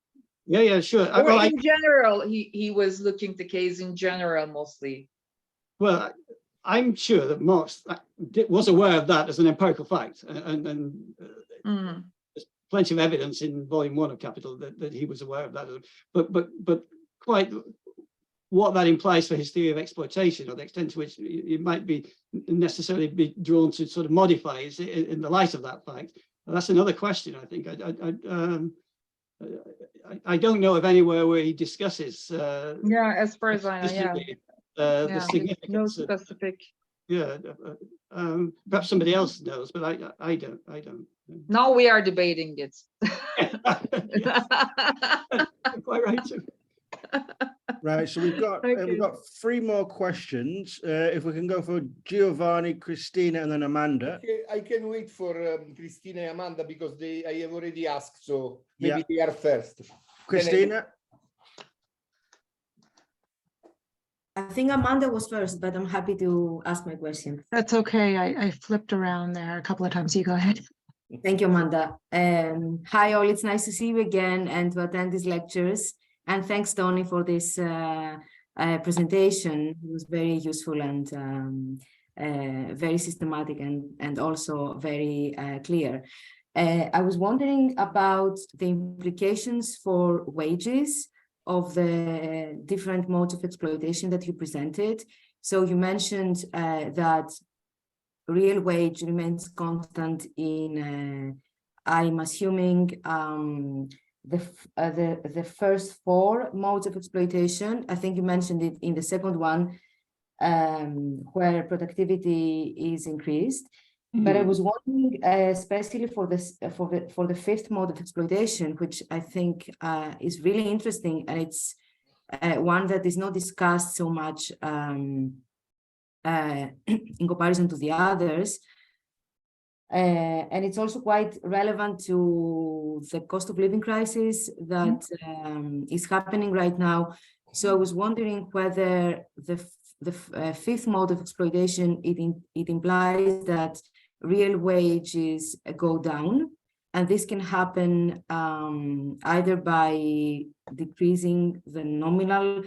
Yeah, sure. Or in general, he was looking the case in general mostly. Well, I'm sure that Marx was aware of that as an empirical fact, and there's plenty of evidence in Volume 1 of Capital that he was aware of that. But quite what that implies for his theory of exploitation, or the extent to which it might be necessarily be drawn to sort of modify it in the light of that fact, that's another question. I think I don't know of anywhere where he discusses. As far as I know, the significance. No specific. Perhaps somebody else knows, but I don't. Now we are debating it. Quite right too. Right, so we've got 3 more questions. If we can go for Giovanni, Christina, and then Amanda. I can wait for Christina and Amanda because I have already asked, so maybe they are first. Christina? I think Amanda was first, but I'm happy to ask my question. That's okay. I flipped around there a couple of times. You go ahead. Thank you, Amanda. Hi, all. It's nice to see you again and to attend these lectures. And thanks, Tony, for this presentation. It was very useful and very systematic and also very clear. I was wondering about the implications for wages of the different modes of exploitation that you presented. So you mentioned that real wage remains constant in, I'm assuming, the first 4 modes of exploitation. I think you mentioned it in the second one, where productivity is increased. But I was wondering, especially for the 5th mode of exploitation, which I think is really interesting, and it's one that is not discussed so much in comparison to the others. And it's also quite relevant to the cost of living crisis that is happening right now. So I was wondering whether the fifth mode of exploitation, it implies that real wages go down, and this can happen either by decreasing the nominal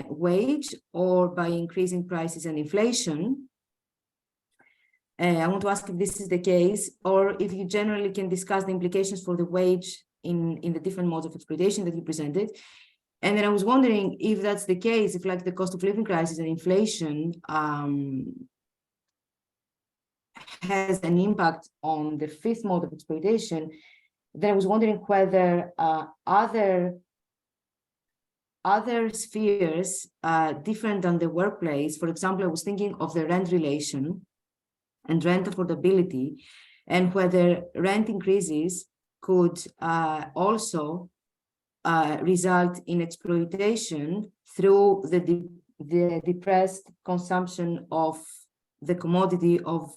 wage or by increasing prices and inflation. I want to ask if this is the case, or if you generally can discuss the implications for the wage in the different modes of exploitation that you presented. And then I was wondering if that's the case, if like the cost of living crisis and inflation has an impact on the fifth mode of exploitation, then I was wondering whether other spheres different than the workplace, for example, I was thinking of the rent relation and rent affordability, and whether rent increases could also result in exploitation through the depressed consumption of the commodity of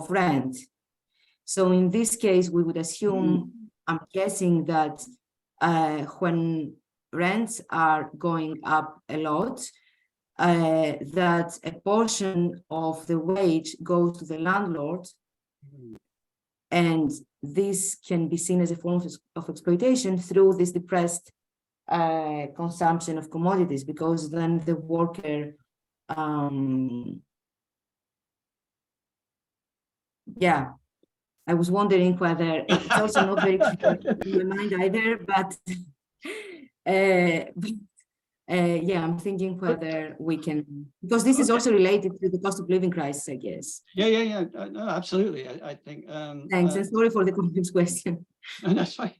rent. So in this case, we would assume, I'm guessing that when rents are going up a lot, that a portion of the wage goes to the landlord, and this can be seen as a form of exploitation through this depressed consumption of commodities, because then the worker, yeah, I was wondering whether it's also not very clear in my mind either, but yeah, I'm thinking whether we can, because this is also related to the cost of living crisis, I guess. Yeah. No, absolutely. I think. Thanks, and sorry for the complex question. And that's fine.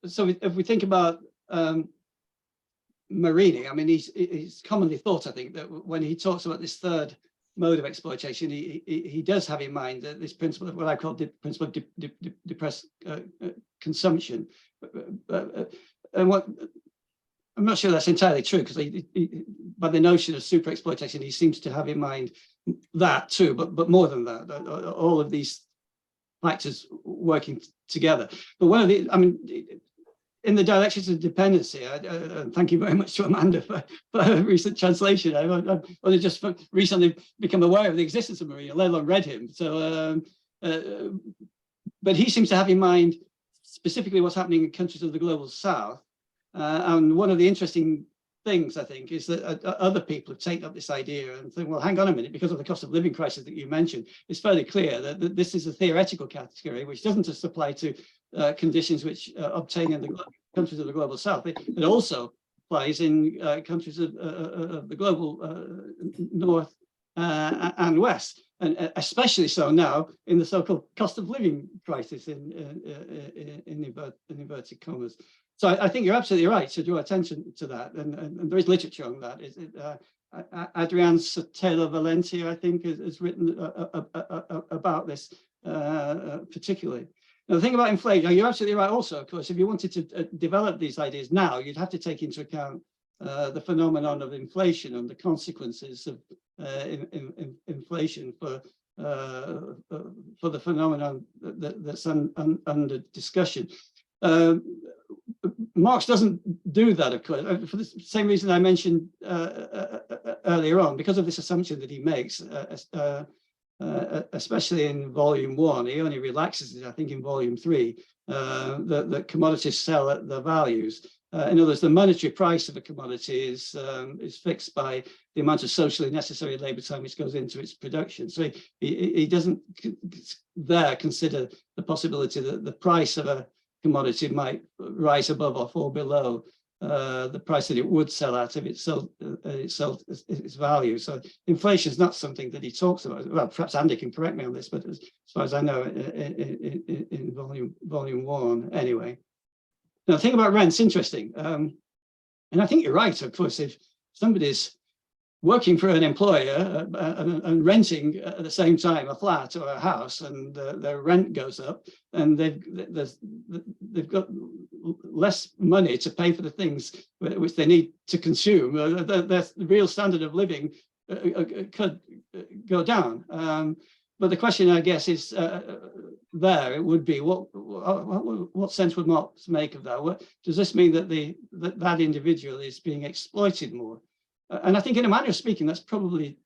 So if we think about Marini, I mean, he's commonly thought, I think, that when he talks about this third mode of exploitation, he does have in mind that this principle of what I call the principle of depressed consumption. And what I'm not sure that's entirely true, because by the notion of super exploitation, he seems to have in mind that too, but more than that, all of these factors working together. But one of the, I mean, in the directions of dependency, thank you very much to Amanda for a recent translation. I've only just recently become aware of the existence of Marini, let alone read him. So, but he seems to have in mind specifically what's happening in countries of the global south. And one of the interesting things, I think, is that other people have taken up this idea and think, well, hang on a minute, because of the cost of living crisis that you mentioned, it's fairly clear that this is a theoretical category, which doesn't just apply to conditions which obtain in the countries of the global south. It also applies in countries of the global north and west, and especially so now in the so-called cost of living crisis in inverted commas. So I think you're absolutely right to draw attention to that, and there is literature on that. Adrian Sotelo Valentia, I think, has written about this particularly. Now, the thing about inflation, you're absolutely right also, of course, if you wanted to develop these ideas now, you'd have to take into account the phenomenon of inflation and the consequences of inflation for the phenomenon that's under discussion. Marx doesn't do that, of course, for the same reason I mentioned earlier on, because of this assumption that he makes, especially in volume 1. He only relaxes it, I think, in volume 3, that commodities sell at their values. In other words, the monetary price of a commodity is fixed by the amount of socially necessary labor time which goes into its production. So he doesn't there consider the possibility that the price of a commodity might rise above or fall below the price that it would sell at if it sold its value. So inflation is not something that he talks about. Well, perhaps Andy can correct me on this, but as far as I know, in volume 1, anyway. Now, the thing about rent's interesting, and I think you're right. Of course, if somebody's working for an employer and renting at the same time a flat or a house, and their rent goes up, and they've got less money to pay for the things which they need to consume, the real standard of living could go down. But the question, I guess, is it would be what sense would Marx make of that? Does this mean that that individual is being exploited more? And I think in a manner of speaking, that's probably,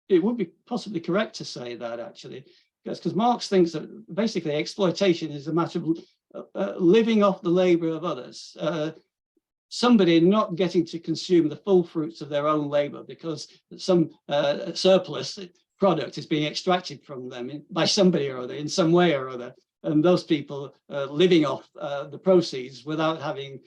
it would be possibly correct to say that actually, because Marx thinks that basically exploitation is a matter of living off the labor of others. Somebody not getting to consume the full fruits of their own labor because some surplus product is being extracted from them by somebody or other in some way or other, and those people living off the proceeds without having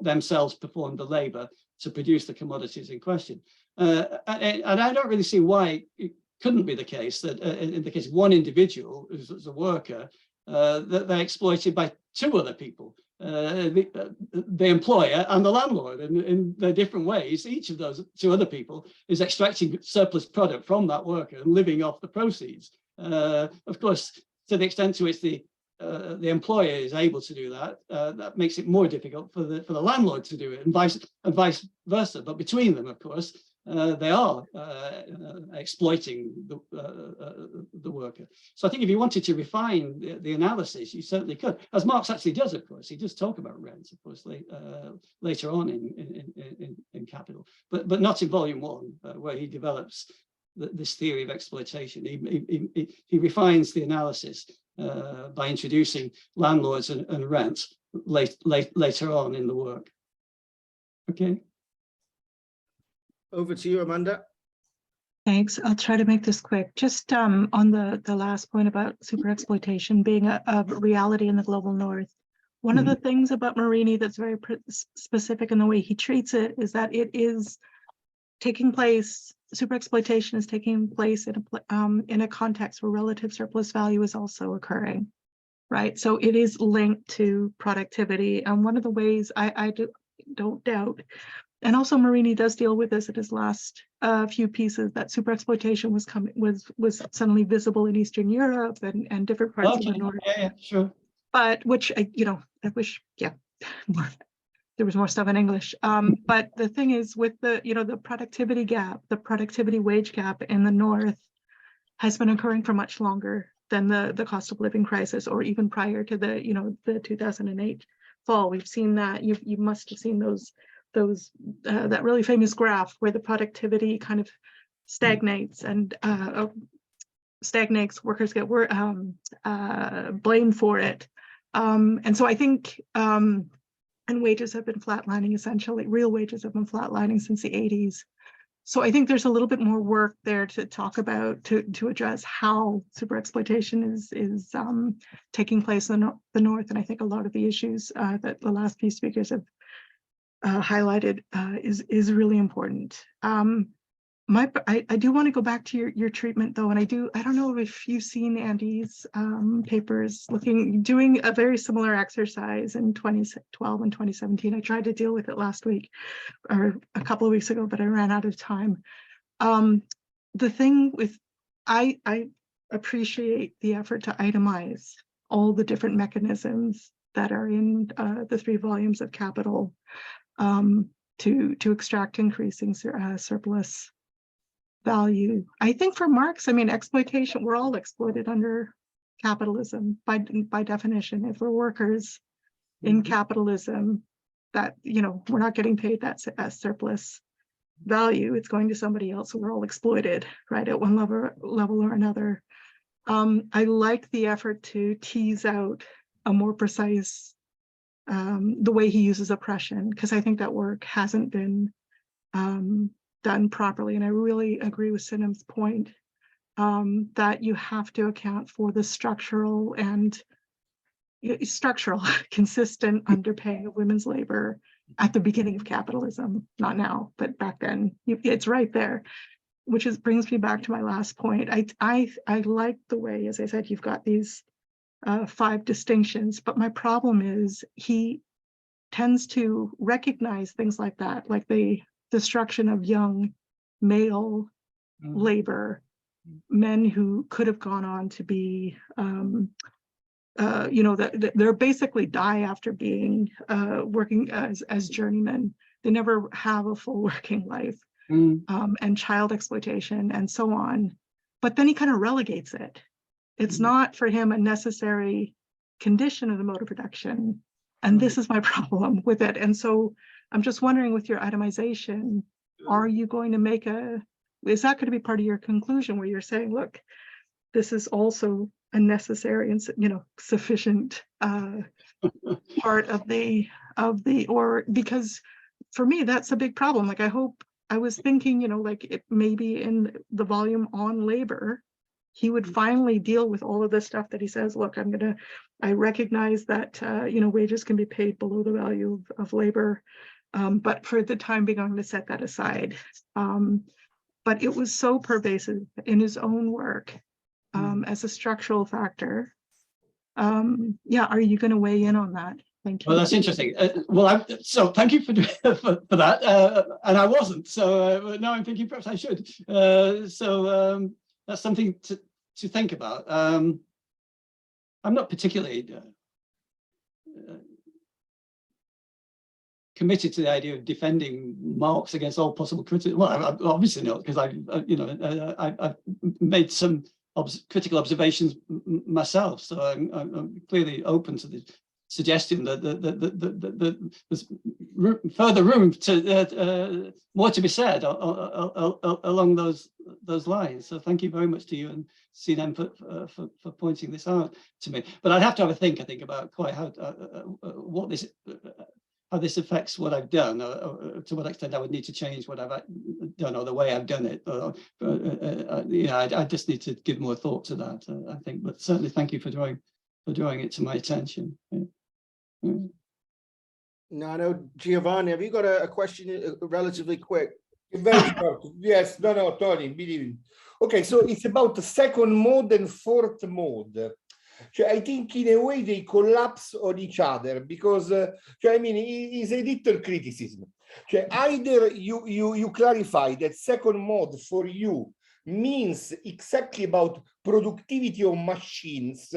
themselves performed the labor to produce the commodities in question. And I don't really see why it couldn't be the case that in the case of one individual who's a worker, that they're exploited by two other people, the employer and the landlord, and in their different ways. Each of those two other people is extracting surplus product from that worker and living off the proceeds. Of course, to the extent to which the employer is able to do that, that makes it more difficult for the landlord to do it, and vice versa. But between them, of course, they are exploiting the worker. So I think if you wanted to refine the analysis, you certainly could, as Marx actually does, of course. He does talk about rent, of course, later on in Capital, but not in Volume 1, where he develops this theory of exploitation. He refines the analysis by introducing landlords and rent later on in the work. Okay. Over to you, Amanda. Thanks. I'll try to make this quick. Just on the last point about super exploitation being a reality in the global north. One of the things about Marini that's very specific in the way he treats it is that it is taking place, super exploitation is taking place in a context where relative surplus value is also occurring, right? So it is linked to productivity. And one of the ways I don't doubt, and also Marini does deal with this in his last few pieces, that super exploitation was suddenly visible in Eastern Europe and different parts of the North. Yeah, sure. But which I wish, there was more stuff in English. But the thing is, with the productivity gap, the productivity wage gap in the North has been occurring for much longer than the cost of living crisis, or even prior to the 2008 fall. We've seen that. You must have seen that really famous graph where the productivity kind of stagnates and workers get blamed for it. And so I think, and wages have been flatlining, essentially, real wages have been flatlining since the 80s. So I think there's a little bit more work there to talk about, to address how super exploitation is taking place in the North. And I think a lot of the issues that the last few speakers have highlighted is really important. I do want to go back to your treatment though, and I don't know if you've seen Andy's papers doing a very similar exercise in 2012 and 2017. I tried to deal with it last week or a couple of weeks ago, but I ran out of time. The thing with, I appreciate the effort to itemize all the different mechanisms that are in the 3 volumes of Capital to extract increasing surplus value. I think for Marx, I mean, exploitation, we're all exploited under capitalism by definition. If we're workers in capitalism, that, we're not getting paid that as surplus value, it's going to somebody else, so we're all exploited, right, at one level or another. I like the effort to tease out a more precise, the way he uses oppression, because I think that work hasn't been done properly. And I really agree with Sinam's point that you have to account for the structural consistent underpaying of women's labor at the beginning of capitalism, not now, but back then. It's right there, which brings me back to my last point. I like the way, as I said, you've got these 5 distinctions, but my problem is he tends to recognize things like that, like the destruction of young male labor, men who could have gone on to be, they're basically die after being working as journeymen. They never have a full working life, and child exploitation and so on. But then he kind of relegates it. It's not for him a necessary condition of the mode of production And this is my problem with it. And so I'm just wondering, with your itemization, are you going to make is that going to be part of your conclusion where you're saying, look, this is also a necessary and, you know, sufficient part of the, or because for me, that's a big problem. Like, I was thinking, you know, like it maybe in the volume on labor, he would finally deal with all of this stuff that he says, look, I recognize that, you know, wages can be paid below the value of labor. But for the time being, I'm going to set that aside. But it was so pervasive in his own work as a structural factor. Yeah, are you going to weigh in on that? Thank you. Well, that's interesting. So thank you for for that. And I wasn't. So now I'm thinking perhaps I should. That's something to think about. I'm not particularly committed to the idea of defending Marx against all possible criticism. Well, obviously not, because I've made some critical observations myself. So I'm clearly open to the suggestion that there's further room to more to be said along those lines. So thank you very much to you and CNM for pointing this out to me. But I'd have to have a think, I think, about quite how this affects what I've done, or to what extent I would need to change what I've done or the way I've done it. I just need to give more thought to that, I think. But certainly, thank you for drawing it to my attention. Yeah. No, I know, Giovanni, have you got a question relatively quick? Very short. Yes, no, Tony, believe me. Okay, so it's about the second mode and fourth mode. I think in a way they collapse on each other because, I mean, it's a little criticism. Either you clarify that second mode for you means exactly about productivity of machines,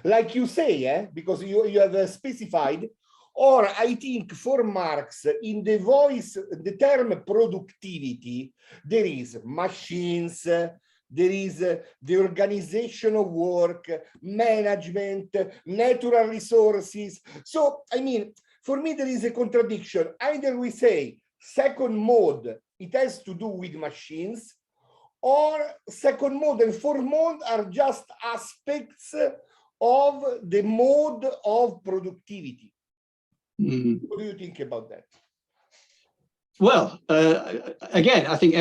like you say, because you have specified, or I think for Marx, in the term productivity, there is machines, there is the organization of work, management, natural resources. So, I mean, for me, there is a contradiction. Either we say second mode, it has to do with machines, or second mode and fourth mode are just aspects of the mode of productivity. What do you think about that? Well, again, I think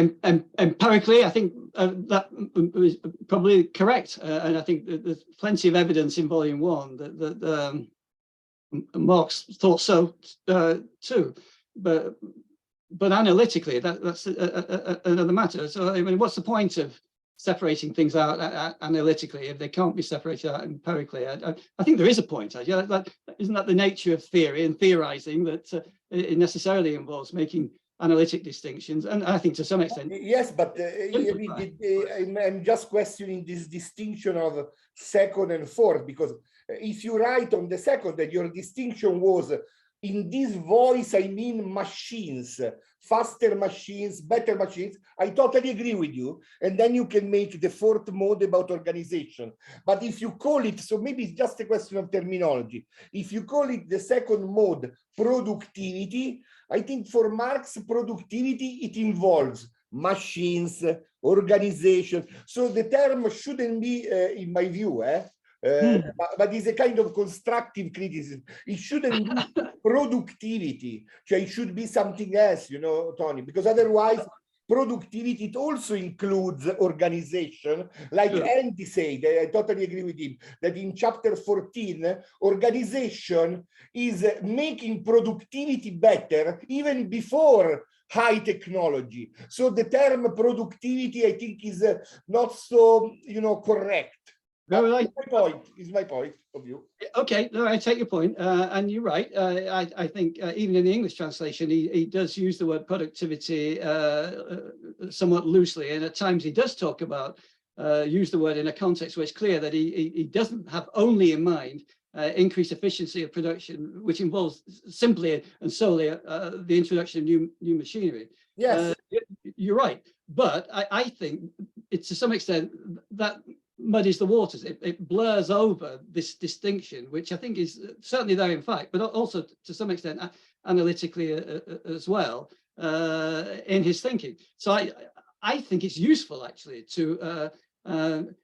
empirically, I think that is probably correct. And I think that there's plenty of evidence in volume 1 that Marx thought so too. But analytically, that's another matter. So, I mean, what's the point of separating things out analytically if they can't be separated out empirically? I think there is a point. Isn't that the nature of theory and theorizing, that it necessarily involves making analytic distinctions? And I think to some extent, yes, but I'm just questioning this distinction of second and fourth, because if you write on the second that your distinction was, in this voice, I mean machines, faster machines, better machines, I totally agree with you. And then you can make the fourth mode about organization. But if you call it, so maybe it's just a question of terminology. If you call it the second mode productivity, I think for Marx, productivity, it involves machines, organization. So the term shouldn't be, in my view, but it's a kind of constructive criticism. It shouldn't be productivity. It should be something else, you know, Tony, because otherwise productivity, it also includes organization. Like Andy said, I totally agree with him, that in chapter 14, organization is making productivity better even before high technology. So the term productivity, I think, is not so, you know, correct. No, is my point of view. Okay, no, I take your point, and you're right. I think even in the English translation, he does use the word productivity somewhat loosely, and at times he does talk about use the word in a context where it's clear that he doesn't have only in mind increased efficiency of production, which involves simply and solely the introduction of new machinery. Yes, you're right, but I think it's to some extent that muddies the waters. It blurs over this distinction, which I think is certainly there in fact, but also to some extent analytically as well in his thinking. So I think it's useful actually to,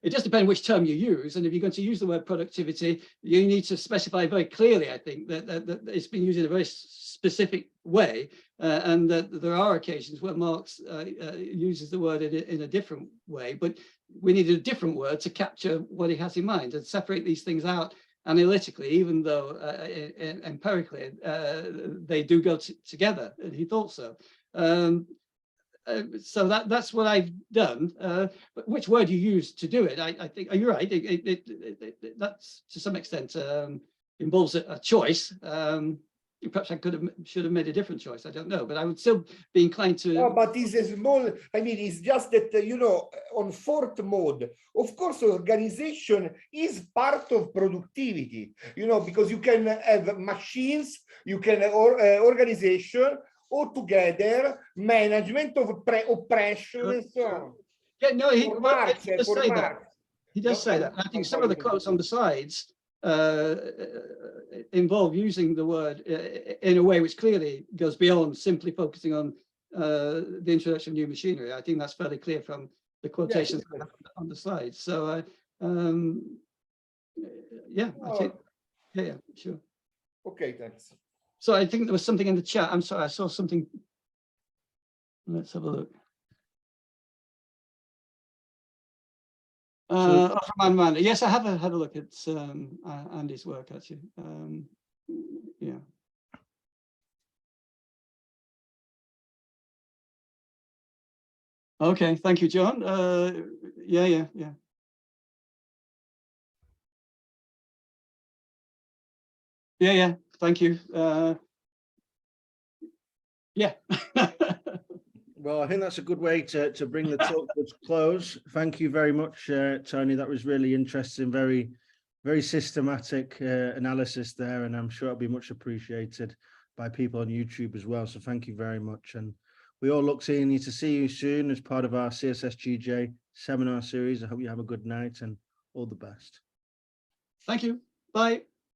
it just depends which term you use. And if you're going to use the word productivity, you need to specify very clearly, I think, that it's been used in a very specific way. And that there are occasions where Marx uses the word in a different way, but we need a different word to capture what he has in mind and separate these things out analytically, even though empirically they do go together, and he thought so. So that's what I've done. But which word you use to do it, I think, you're right, that's to some extent involves a choice. Perhaps I should have made a different choice. I don't know, but I would still be inclined to. No, but it's a small. I mean, it's just that you know, on fourth mode, of course, organization is part of productivity. You know, because you can have machines, you can organization, all together, management of oppression and so on. Yeah, no, he does say Marx. that. He does say that. I think some of the quotes on the sides involve using the word in a way which clearly goes beyond simply focusing on the introduction of new machinery. I think that's fairly clear from the quotations on the slides. So, yeah, I think, yeah, sure. Okay, thanks. So I think there was something in the chat. I'm sorry, I saw something. Let's have a look. From Amanda. Yes, I have had a look at Andy's work actually. Yeah. Okay, thank you, John. Yeah. Yeah, thank you. Yeah. Well, I think that's a good way to bring the talk to its close. Thank you very much, Tony. That was really interesting, very, very systematic analysis there, and I'm sure it'll be much appreciated by people on YouTube as well. So thank you very much. And we all look to see you soon as part of our CSSGJ Seminar Series. I hope you have a good night and all the best. Thank you. Bye.